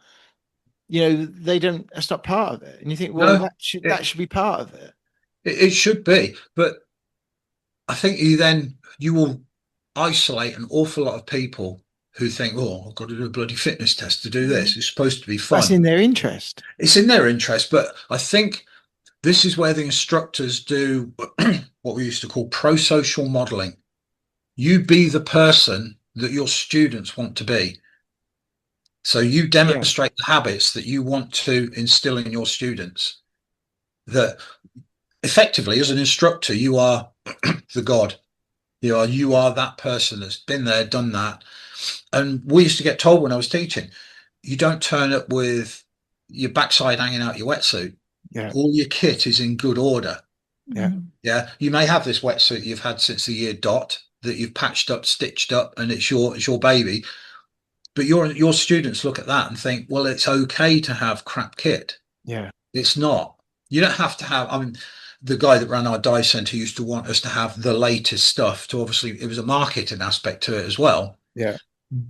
they don't. That's not part of it. And you think, well, that should be part of it. It should be, but I think you will isolate an awful lot of people who think, I've got to do a bloody fitness test to do this. It's supposed to be fun. That's in their interest. It's in their interest, but I think this is where the instructors do what we used to call pro-social modeling. You be the person that your students want to be. So you demonstrate the habits that you want to instill in your students. That effectively, as an instructor, you are the god. You are that person that's been there, done that. And we used to get told when I was teaching, you don't turn up with your backside hanging out your wetsuit. All your kit is in good order. You may have this wetsuit you've had since the year dot that you've patched up, stitched up, and it's your baby. But your students look at that and think, well, it's okay to have crap kit. It's not. You don't have to have. I mean, the guy that ran our dive centre used to want us to have the latest stuff. To obviously, it was a marketing aspect to it as well.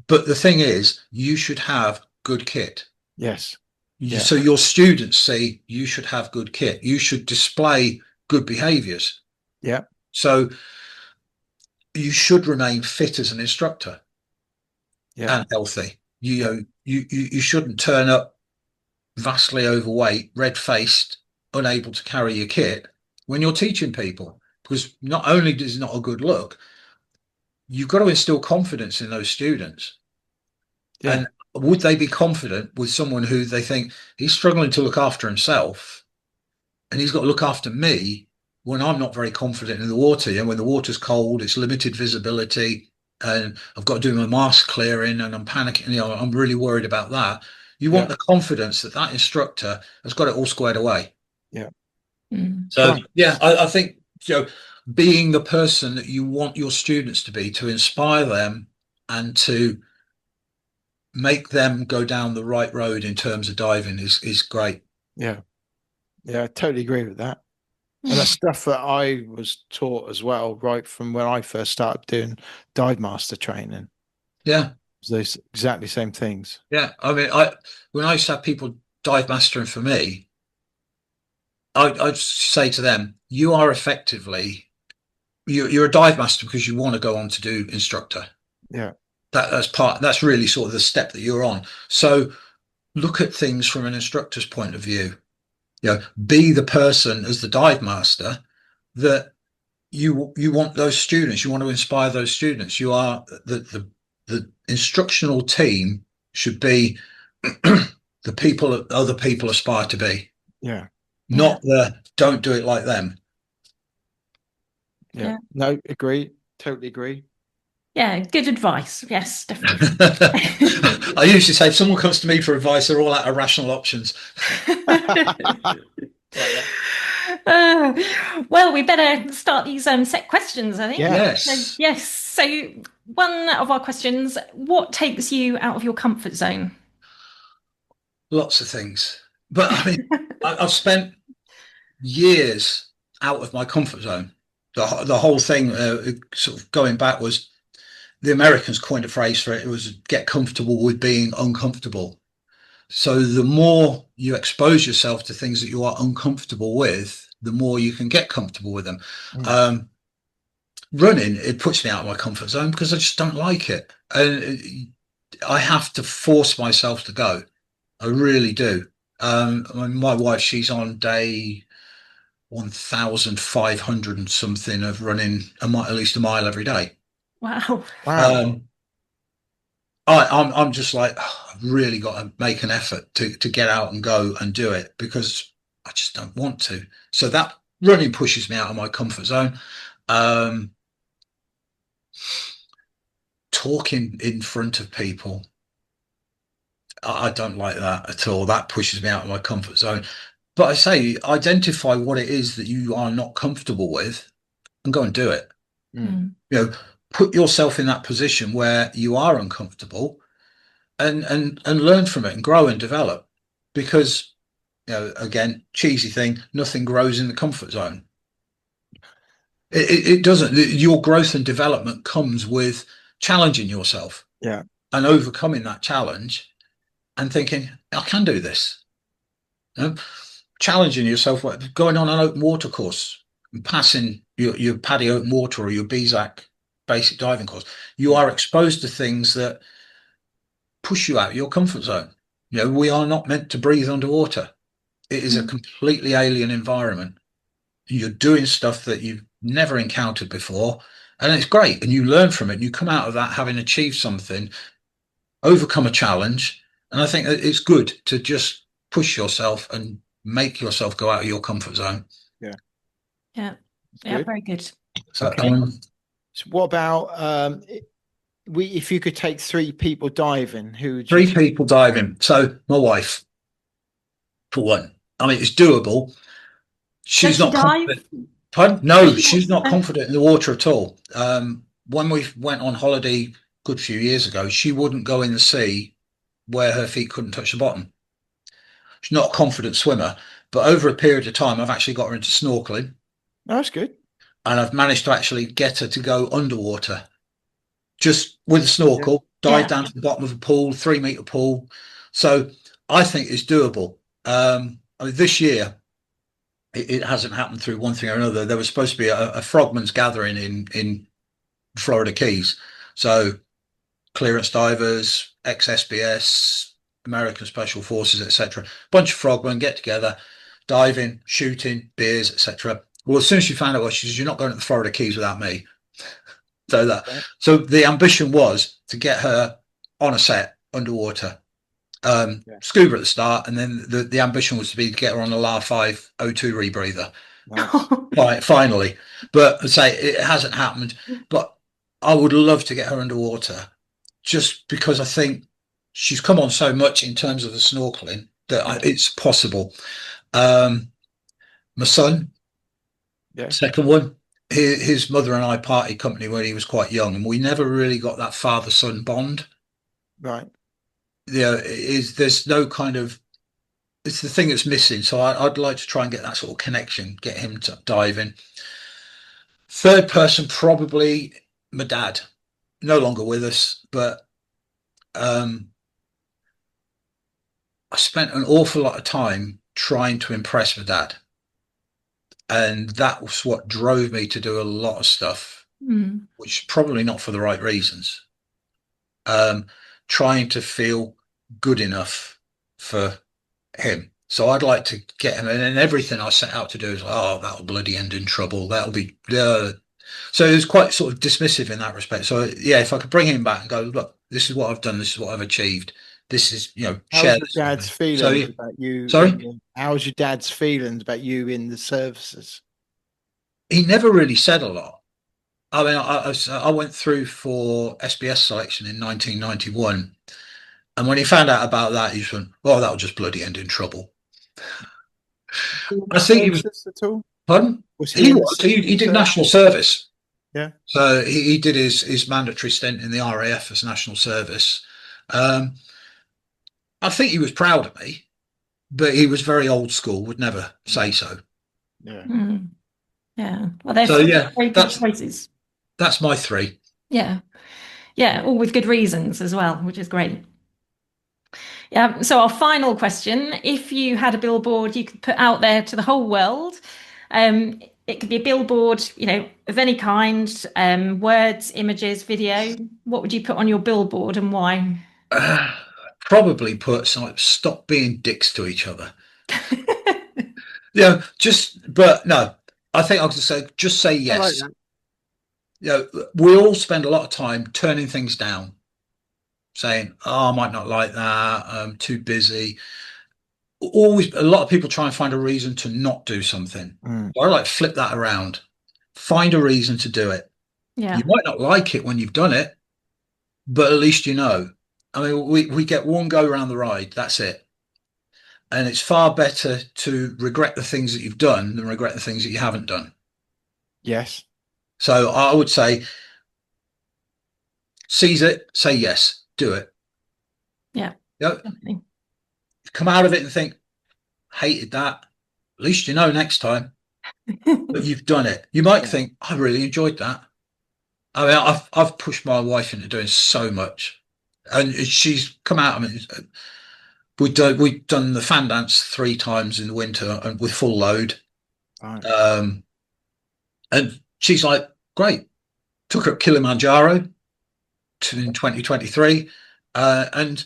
But the thing is, you should have good kit. So your students see you should have good kit. You should display good behaviours. So you should remain fit as an instructor and healthy. You shouldn't turn up vastly overweight, red-faced, unable to carry your kit when you're teaching people, because not only is it not a good look, you've got to instill confidence in those students. And would they be confident with someone who they think he's struggling to look after himself and he's got to look after me when I'm not very confident in the water? And when the water's cold, it's limited visibility, and I've got to do my mask clearing and I'm panicking, I'm really worried about that. You want the confidence that instructor has got it all squared away. So I think being the person that you want your students to be, to inspire them and to make them go down the right road in terms of diving is great. I totally agree with that. And that's stuff that I was taught as well, right from when I first started doing dive master training. Those exactly same things. I mean, when I used to have people dive mastering for me, I'd say to them, you are effectively you're a dive master because you want to go on to do instructor. That's really sort of the step that you're on. So look at things from an instructor's point of view. Be the person as the dive master that you want those students. You want to inspire those students. You are the instructional team should be the people that other people aspire to be. Not the don't do it like them. No, agree. Totally agree. Good advice. Yes, definitely. I usually say if someone comes to me for advice, they're all out of rational options. Well, we better start these set questions, I think. Yeah. Yes. Yes. So, one of our questions: what takes you out of your comfort zone? Lots of things. But I mean, I've spent years out of my comfort zone. The whole thing, sort of going back, was the Americans coined a phrase for it. It was get comfortable with being uncomfortable. So the more you expose yourself to things that you are uncomfortable with, the more you can get comfortable with them. Mm. Running, it puts me out of my comfort zone because I just don't like it. And I have to force myself to go. I really do. My wife, she's on day 1,500 and something of running at least a mile every day. Wow. Wow. I'm just like, oh, I've really got to make an effort to get out and go and do it because I just don't want to. So that running pushes me out of my comfort zone. Um, Talking in front of people, I don't like that at all. That pushes me out of my comfort zone. But I say, identify what it is that you are not comfortable with and go and do it. Mm. You know, put yourself in that position where you are uncomfortable and learn from it and grow and develop. Because, again, cheesy thing, nothing grows in the comfort zone. It doesn't. Your growth and development comes with challenging yourself Yeah. and overcoming that challenge and thinking, I can do this. You know, challenging yourself, going on an open water course and passing your PADI open water or your BZAC basic diving course. You are exposed to things that push you out of your comfort zone. We are not meant to breathe underwater. It is a completely alien environment. You're doing stuff that you've never encountered before, and it's great. And you learn from it. And you come out of that having achieved something, overcome a challenge. And I think that it's good to just push yourself and make yourself go out of your comfort zone. Yeah. Yeah. Yeah. Very good. So, Okay. So what about if you could take 3 people diving, who would you? 3 people diving. So my wife, for one. I mean, it's doable. She's not confident. Pardon? No, she's not confident in the water at all. When we went on holiday a good few years ago, she wouldn't go in the sea where her feet couldn't touch the bottom. She's not a confident swimmer, but over a period of time, I've actually got her into snorkeling. Oh, that's good. And I've managed to actually get her to go underwater, just with a snorkel, dive down to the bottom of a pool, 3-meter pool. So I think it's doable. I mean, this year, it hasn't happened through one thing or another. There was supposed to be a frogman's gathering in Florida Keys. So clearance divers, ex-SBS, American Special Forces, etc. Bunch of frogmen get together, diving, shooting, beers, etc. Well, as soon as she found out, she says, "You're not going to the Florida Keys without me." So the ambition was to get her on a set underwater. Scuba at the start, and then the ambition was to get her on the LAR 5 O2 rebreather. Nice. Finally, but I'd say it hasn't happened. But I would love to get her underwater, just because I think she's come on so much in terms of the snorkeling that it's possible. My son, second one, his mother and I parted company when he was quite young, and we never really got that father-son bond. Right. There's no kind of, it's the thing that's missing. So I'd like to try and get that sort of connection, get him to dive in. Third person, probably my dad, no longer with us, but I spent an awful lot of time trying to impress my dad. And that was what drove me to do a lot of stuff, which probably not for the right reasons. Trying to feel good enough for him. So I'd like to get him, and everything I set out to do is, oh, that'll bloody end in trouble. That'll be, so it was quite sort of dismissive in that respect. So yeah, if I could bring him back and go, look, this is what I've done. This is what I've achieved. This is, How's your dad's feelings about you? Sorry? How's your dad's feelings about you in the services? He never really said a lot. I mean, I went through for SBS selection in 1991. And when he found out about that, he went, well, that'll just bloody end in trouble. I think he was. At all? Pardon? Was He in the was. He did service? national service. Yeah. So he did his mandatory stint in the RAF as national service. Um, I think he was proud of me, but he was very old school. Would never say so. Yeah. Mm. Yeah. Well, they're So yeah, very good choices. that's my three. Yeah. Yeah. All with good reasons as well, which is great. Yeah. So our final question: if you had a billboard you could put out there to the whole world, it could be a billboard, of any kind, words, images, video. What would you put on your billboard and why? Probably put some like, stop being dicks to each other. Yeah, but no, I think I could say just say yes. I like that. We all spend a lot of time turning things down, saying, "Oh, I might not like that. I'm too busy." Always, a lot of people try and find a reason to not do something. I like flip that around. Find a reason to do it. Yeah. You might not like it when you've done it, but at least you know. I mean, we get one go around the ride. That's it. And it's far better to regret the things that you've done than regret the things that you haven't done. Yes. So I would say, seize it, say yes, do it. Yeah. Definitely. Come out of it and think, hated that. At least you know next time. But you've done it. You might think, I really enjoyed that. I mean, I've pushed my wife into doing so much, and she's come out. I mean, we've done the fan dance 3 times in the winter and with full load. Right. And she's like, great. Took her up Kilimanjaro in 2023, and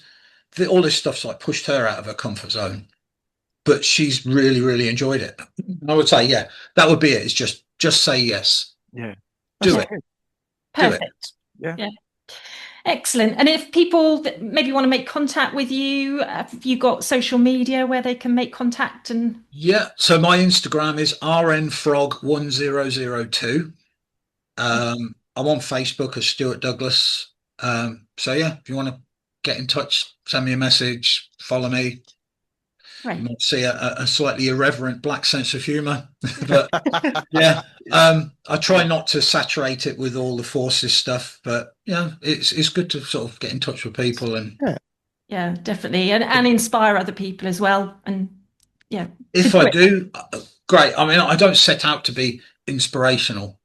all this stuff's like pushed her out of her comfort zone. But she's really, really enjoyed it. I would say, yeah, that would be it. It's just say yes. Yeah. Do it. Perfect. Yeah. Excellent. And if people that maybe want to make contact with you, have you got social media where they can make contact? And yeah, so my Instagram is rnfrog1002. I'm on Facebook as Stuart Douglas. So yeah, if you want to get in touch, send me a message, follow me. right. You might see a slightly irreverent black sense of humour, but yeah, I try not to saturate it with all the forces stuff, but yeah, it's good to sort of get in touch with people and yeah, definitely, and inspire other people as well. And yeah, if I do, great. I mean, I don't set out to be inspirational.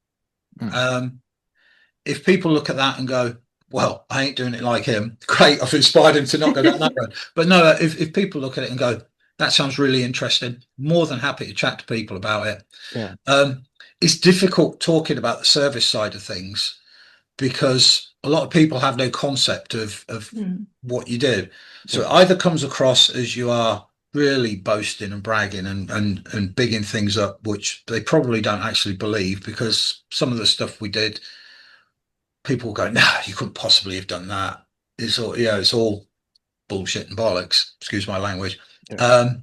If people look at that and go, well, I ain't doing it like him, great, I've inspired him to not go down that road. But no, if people look at it and go, that sounds really interesting, more than happy to chat to people about it. Yeah. It's difficult talking about the service side of things because a lot of people have no concept of what you do. So it either comes across as you are really boasting and bragging and bigging things up, which they probably don't actually believe, because some of the stuff we did, people go, no, you couldn't possibly have done that. It's all, it's all bullshit and bollocks, excuse my language. And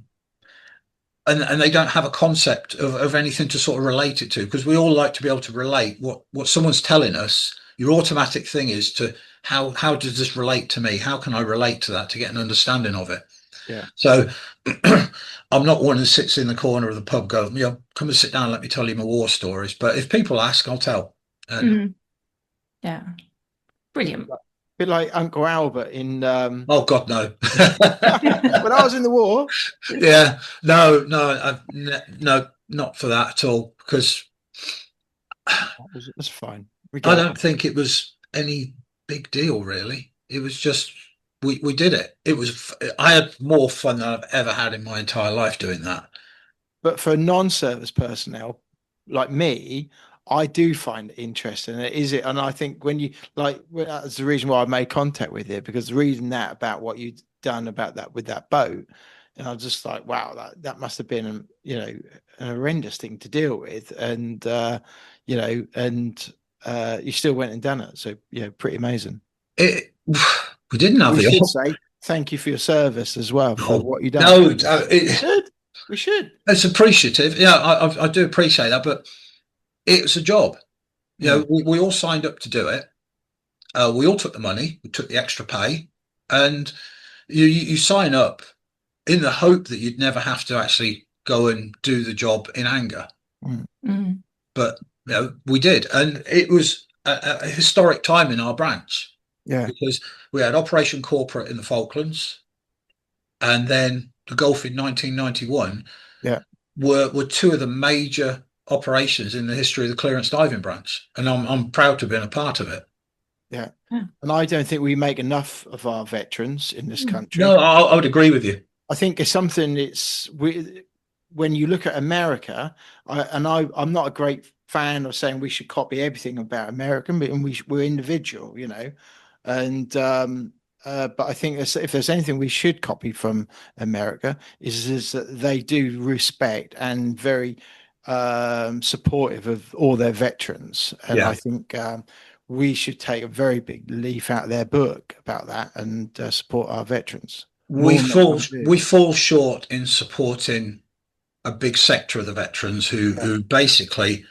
they don't have a concept of anything to sort of relate it to, because we all like to be able to relate what someone's telling us. Your automatic thing is to how does this relate to me? How can I relate to that to get an understanding of it? Yeah. So I'm not one that sits in the corner of the pub going, come and sit down, let me tell you my war stories. But if people ask, I'll tell. Yeah. Brilliant. A bit like Uncle Albert in oh God, no. when I was in the war. Yeah, no, not for that at all, because that's fine. I don't think it was any big deal, really. It was just we did it. I had more fun than I've ever had in my entire life doing that. But for non-service personnel like me, I do find it interesting. And I think when you that's the reason why I made contact with you, because reading that about what you'd done about that with that boat, and I was just like, wow, that must have been an horrendous thing to deal with, and you still went and done it. So pretty amazing. We didn't have we should say thank you for your service as well for what you've done. No, we should. It's appreciative. Yeah, I do appreciate that, but it's a job. We all signed up to do it. We all took the money. We took the extra pay, and you sign up in the hope that you'd never have to actually go and do the job in anger. Mm. But we did, and it was a historic time in our branch Yeah. because we had Operation Corporate in the Falklands, and then the Gulf in 1991 Yeah. were two of the major operations in the history of the clearance diving branch, and I'm proud to have been a part of it. Yeah. Yeah. And I don't think we make enough of our veterans in this country. No, I would agree with you. I think it's something when you look at America, I'm not a great fan of saying we should copy everything about American, but we're individual, and but I think if there's anything we should copy from America is that they do respect and very supportive of all their veterans, and Yeah. I think we should take a very big leaf out of their book about that and support our veterans. We More than what fall we do. we fall short in supporting a big sector of the veterans who basically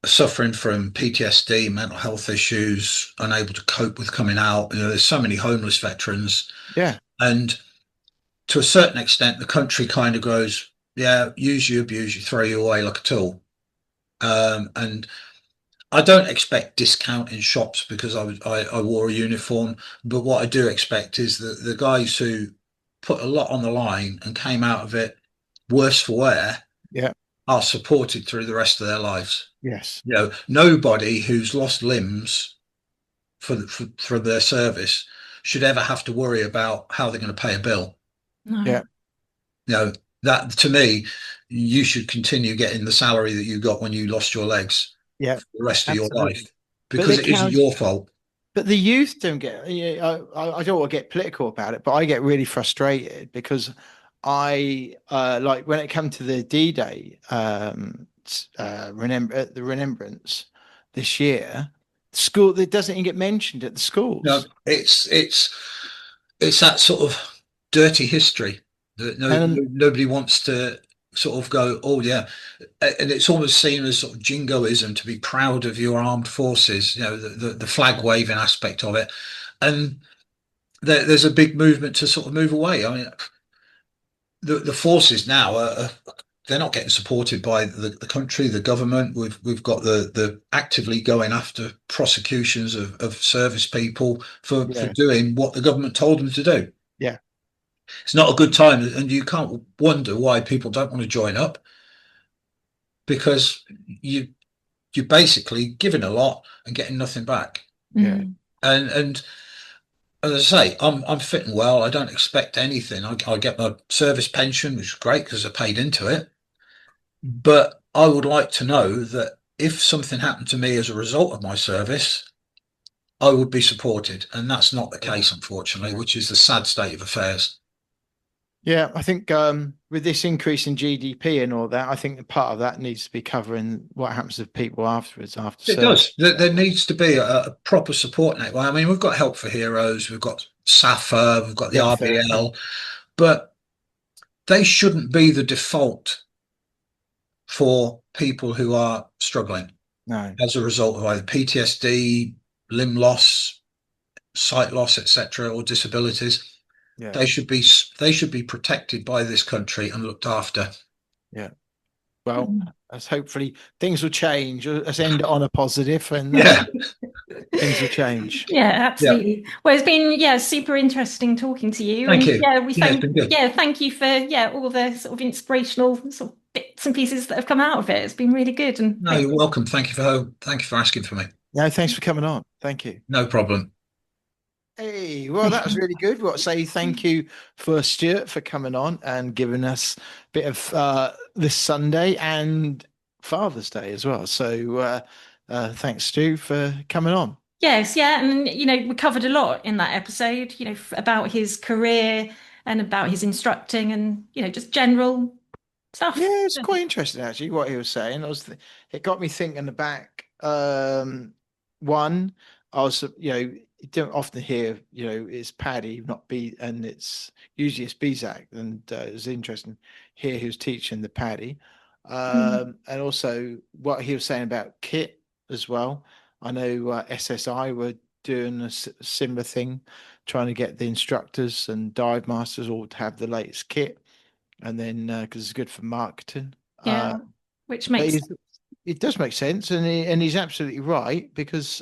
are suffering from PTSD, mental health issues, unable to cope with coming out. There's so many homeless veterans, Yeah. and to a certain extent, the country kind of goes, yeah, use you, abuse you, throw you away like a tool. And I don't expect discount in shops because I wore a uniform, but what I do expect is that the guys who put a lot on the line and came out of it worse for wear Yeah. are supported through the rest of their lives. Yes. Nobody who's lost limbs for their service should ever have to worry about how they're going to pay a bill. No. Yeah. That to me, you should continue getting the salary that you got when you lost your legs Yeah. for the rest of your Absolutely. life, because it isn't your fault. But the youth don't get. I don't want to get political about it, but I get really frustrated because I like when it comes to the D-Day the remembrance this year. School that doesn't even get mentioned at the schools. No, it's that sort of dirty history that nobody wants to sort of go, oh yeah, and it's almost seen as sort of jingoism to be proud of your armed forces, the flag waving aspect of it, and there's a big movement to sort of move away. I mean, the forces now they're not getting supported by the country, the government. We've got the actively going after prosecutions of service people for doing what the government told them to do. Yeah. It's not a good time, and you can't wonder why people don't want to join up, because you're basically giving a lot and getting nothing back. Yeah. And as I say, I'm fit and well. I don't expect anything. I get my service pension, which is great because I paid into it. But I would like to know that if something happened to me as a result of my service, I would be supported. And that's not the case, unfortunately, which is the sad state of affairs. Yeah, I think with this increase in GDP and all that, I think part of that needs to be covering what happens to people afterwards. After It does. There needs to be a proper support network. I mean, we've got Help for Heroes, we've got SAFA, we've got the RBL, but they shouldn't be the default for people who are struggling as a result of either PTSD, limb loss, sight loss, etc., or disabilities. Yeah. They should be protected by this country and looked after. Yeah. Well, as hopefully things will change. Let's end it on a positive, and things will change. Yeah, absolutely. Yeah. Well, it's been super interesting talking to you. Thank you. Thank you for all the sort of inspirational sort of bits and pieces that have come out of it. It's been really good. And no, you're welcome. Thank you for asking for me. No, thanks for coming on. Thank you. No problem. Hey, well, that was really good. Well, say thank you for Stuart for coming on and giving us a bit of this Sunday and Father's Day as well. So thanks, Stu, for coming on. Yes, yeah, and we covered a lot in that episode, about his career and about his instructing and just general stuff. Yeah, it's quite interesting actually what he was saying. It got me thinking back. One, I was you don't often hear, it's PADI, not B, and it's usually it's BZAC, and it was interesting hear who's teaching the PADI, and also what he was saying about kit as well. I know SSI were doing a similar thing, trying to get the instructors and dive masters all to have the latest kit. and then because it's good for marketing. Yeah, which But makes it does make sense, and he's absolutely right because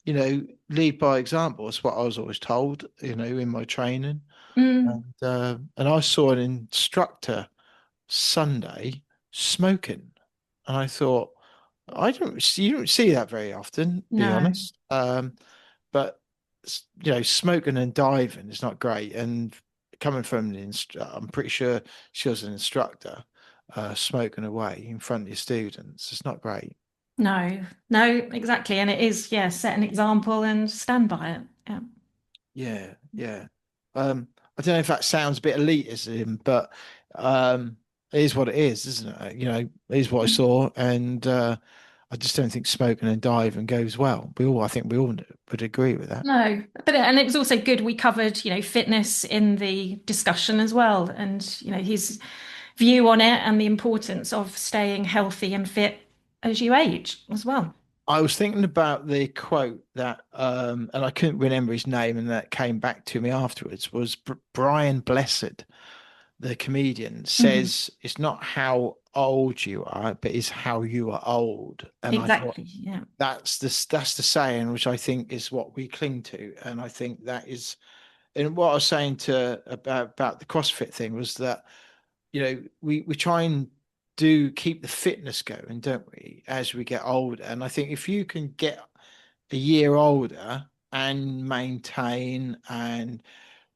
lead by example is what I was always told, in my training. mm, And I saw an instructor Sunday smoking, and I thought, you don't see that very often, be no, honest. But smoking and diving is not great. And coming from I'm pretty sure she was an instructor, smoking away in front of your students. It's not great. no, no, exactly. And it is, yeah, set an example and stand by it. Yeah. Yeah, yeah. I don't know if that sounds a bit elitism, but it is what it is, isn't it? It is what I saw, and I just don't think smoking and diving goes well. I think we all would agree with that. No, but and it was also good we covered, fitness in the discussion as well, and his view on it and the importance of staying healthy and fit as you age as well. I was thinking about the quote that, and I couldn't remember his name, and that came back to me afterwards. Was Brian Blessed, the comedian, Mhm. says it's not how old you are, but it's how you are old. And I thought Exactly. Yeah. that's the saying, which I think is what we cling to, and I think that is. And what I was saying to about the CrossFit thing was that we try and do keep the fitness going, don't we, as we get older? And I think if you can get a year older and maintain and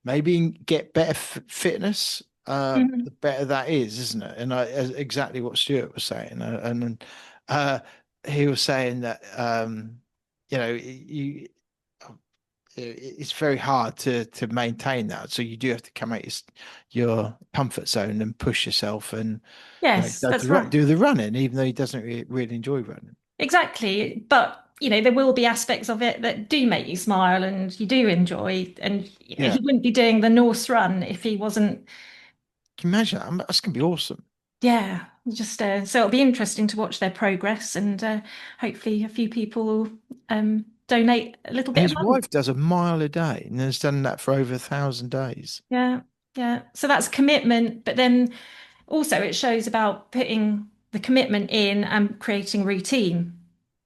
maybe get better fitness, the Mhm. better that is, isn't it? And exactly what Stuart was saying, and uh, he was saying that it's very hard to maintain that. So you do have to come out your comfort zone and push yourself, and Yes, that's right. do the running, even though he doesn't really enjoy running. Exactly. But, there will be aspects of it that do make you smile and you do enjoy. And, Yeah, he wouldn't be doing the Norse Run if he wasn't, can you imagine that? That's gonna be awesome. yeah, just so it'll be interesting to watch their progress and hopefully a few people will donate a little And bit of his money. wife does a mile a day and has done that for over 1,000 days. Yeah, yeah. So that's commitment, but then also it shows about putting the commitment in and creating routine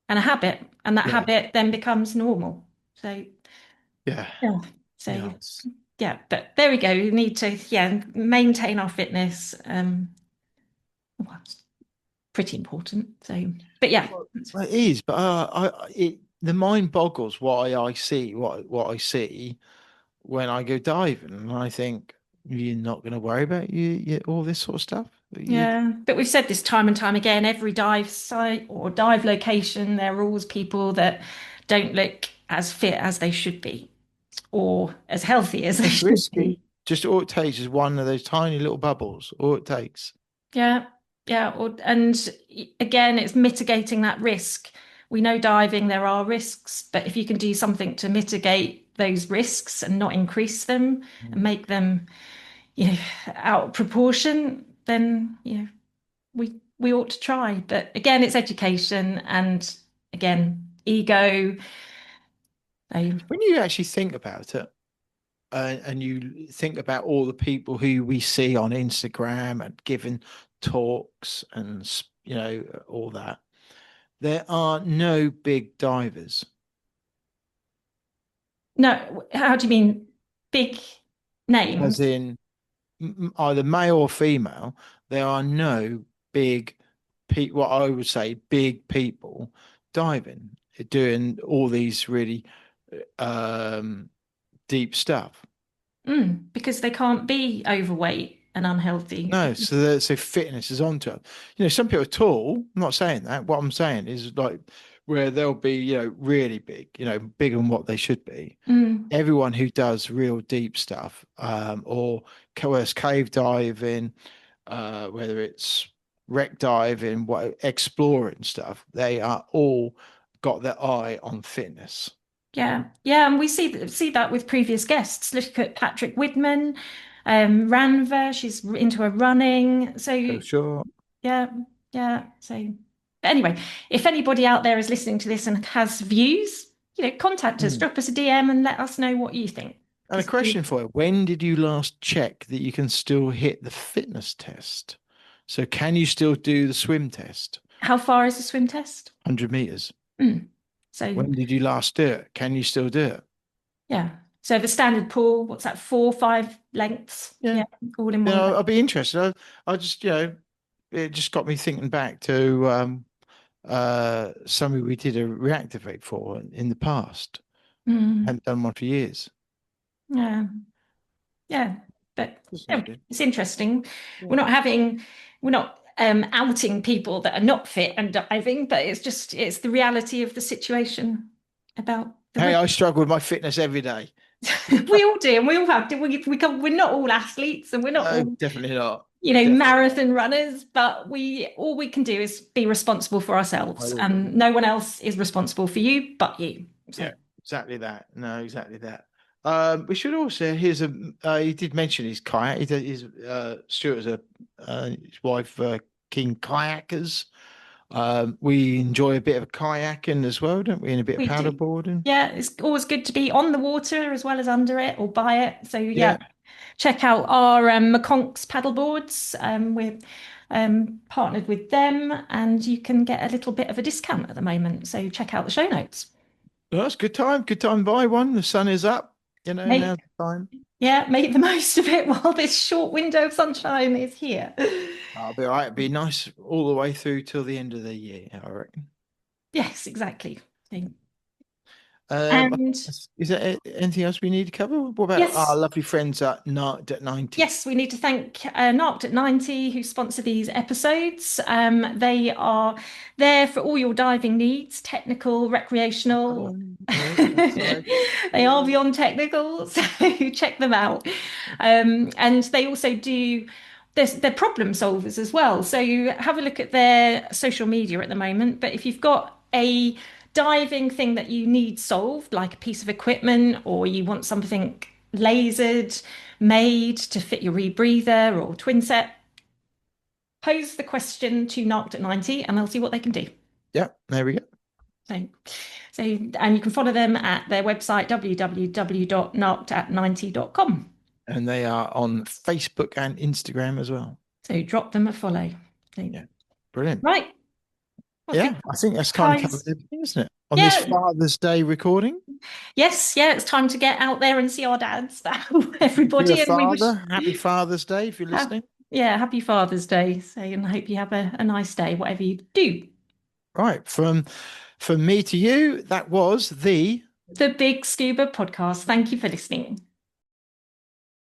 and a habit, and that Yeah, habit then becomes normal. So yeah, yeah, so yeah. yeah, but there we go. We need to maintain our fitness. Well, it's pretty important. So, but yeah, Well, it is, but the mind boggles what I see when I go diving, and I think you're not going to worry about all this sort of stuff. yeah. But we've said this time and time again. Every dive site or dive location, there are always people that don't look as fit as they should be, or as healthy as they It's should be. risky. Just all it takes is one of those tiny little bubbles. All it takes. Yeah, yeah. And again, it's mitigating that risk. We know diving, there are risks, but if you can do something to mitigate those risks and not increase them and Mm. make them, out of proportion, then, we ought to try. But again, it's education and again, ego. So, When you actually think about it, and you think about all the people who we see on Instagram and giving talks and all that, there are no big divers, no, how do you mean big as names? in either male or female. There are no big what I would say big people diving, doing all these really um, deep stuff. Because they can't be overweight and unhealthy. No, so fitness is onto it. Some people are tall. I'm not saying that. What I'm saying is like where they'll be, really big, bigger than what they should be. Mm, Everyone who does real deep stuff, or whether it's cave diving, whether it's wreck diving, what exploring stuff, they are all got their eye on fitness. yeah, yeah, and we see that with previous guests. Look at Patrick Widman, Ranva. She's into her running. So So sure. yeah, yeah. So but anyway, if anybody out there is listening to this and has views, contact us, Mm. drop us a DM, and let us know what you think. And a question for you. When did you last check that you can still hit the fitness test? So can you still do the swim test? How far is the swim test? 100 meters. So When did you last do it? Can you still do it? yeah. So the standard pool, what's that, 4 or 5 lengths? Yeah. All in one. I'll be interested. I just, it just got me thinking back to something we did a reactivate for in the past. Hadn't done one for years. Yeah. Yeah. But it's interesting. Yeah. We're not outing people that are not fit and diving, but it's the reality of the situation about Hey, I struggle with my fitness every day. we all do, and we all have to. We're not all athletes, and we're not all definitely not. Marathon runners, but all we can do is be responsible for ourselves, and no one else is responsible for you but you. So. Yeah, exactly that. No, exactly that. We should also he did mention his kayak. Stuart is his wife keen kayakers. We enjoy a bit of kayaking as well, don't we? And a bit of paddleboarding. Yeah, it's always good to be on the water as well as under it or by it. So yeah. Check out our McConk's paddleboards. We're partnered with them, and you can get a little bit of a discount at the moment. So check out the show notes. Well, that's good time. Good time to buy one. The sun is up. Now's the time. Yeah, make the most of it while this short window of sunshine is here. I'll be all right. It'll be nice all the way through till the end of the year, I reckon. Yes, exactly. And is there anything else we need to cover? What about our lovely friends at Narked@90? Yes, we need to thank Narked@90 who sponsor these episodes. They are there for all your diving needs, technical, recreational. They are beyond technical, so check them out. And they also do. They're problem solvers as well. So you have a look at their social media at the moment. But if you've got a diving thing that you need solved, like a piece of equipment, or you want something lasered, made to fit your rebreather or twin set, pose the question to Narked@90 and they'll see what they can do. Yeah, there we go. So and you can follow them at their website, www.narked@90.com. And they are on Facebook and Instagram as well. So drop them a follow. Yeah, brilliant. Right. I think that's kind of covered everything, isn't it? On this Father's Day recording. Yes, it's time to get out there and see our dads now, everybody. Happy Father's Day if you're listening. Happy Father's Day. So, and I hope you have a nice day, whatever you do. Right, from me to you, that was the BiG Scuba podcast. Thank you for listening.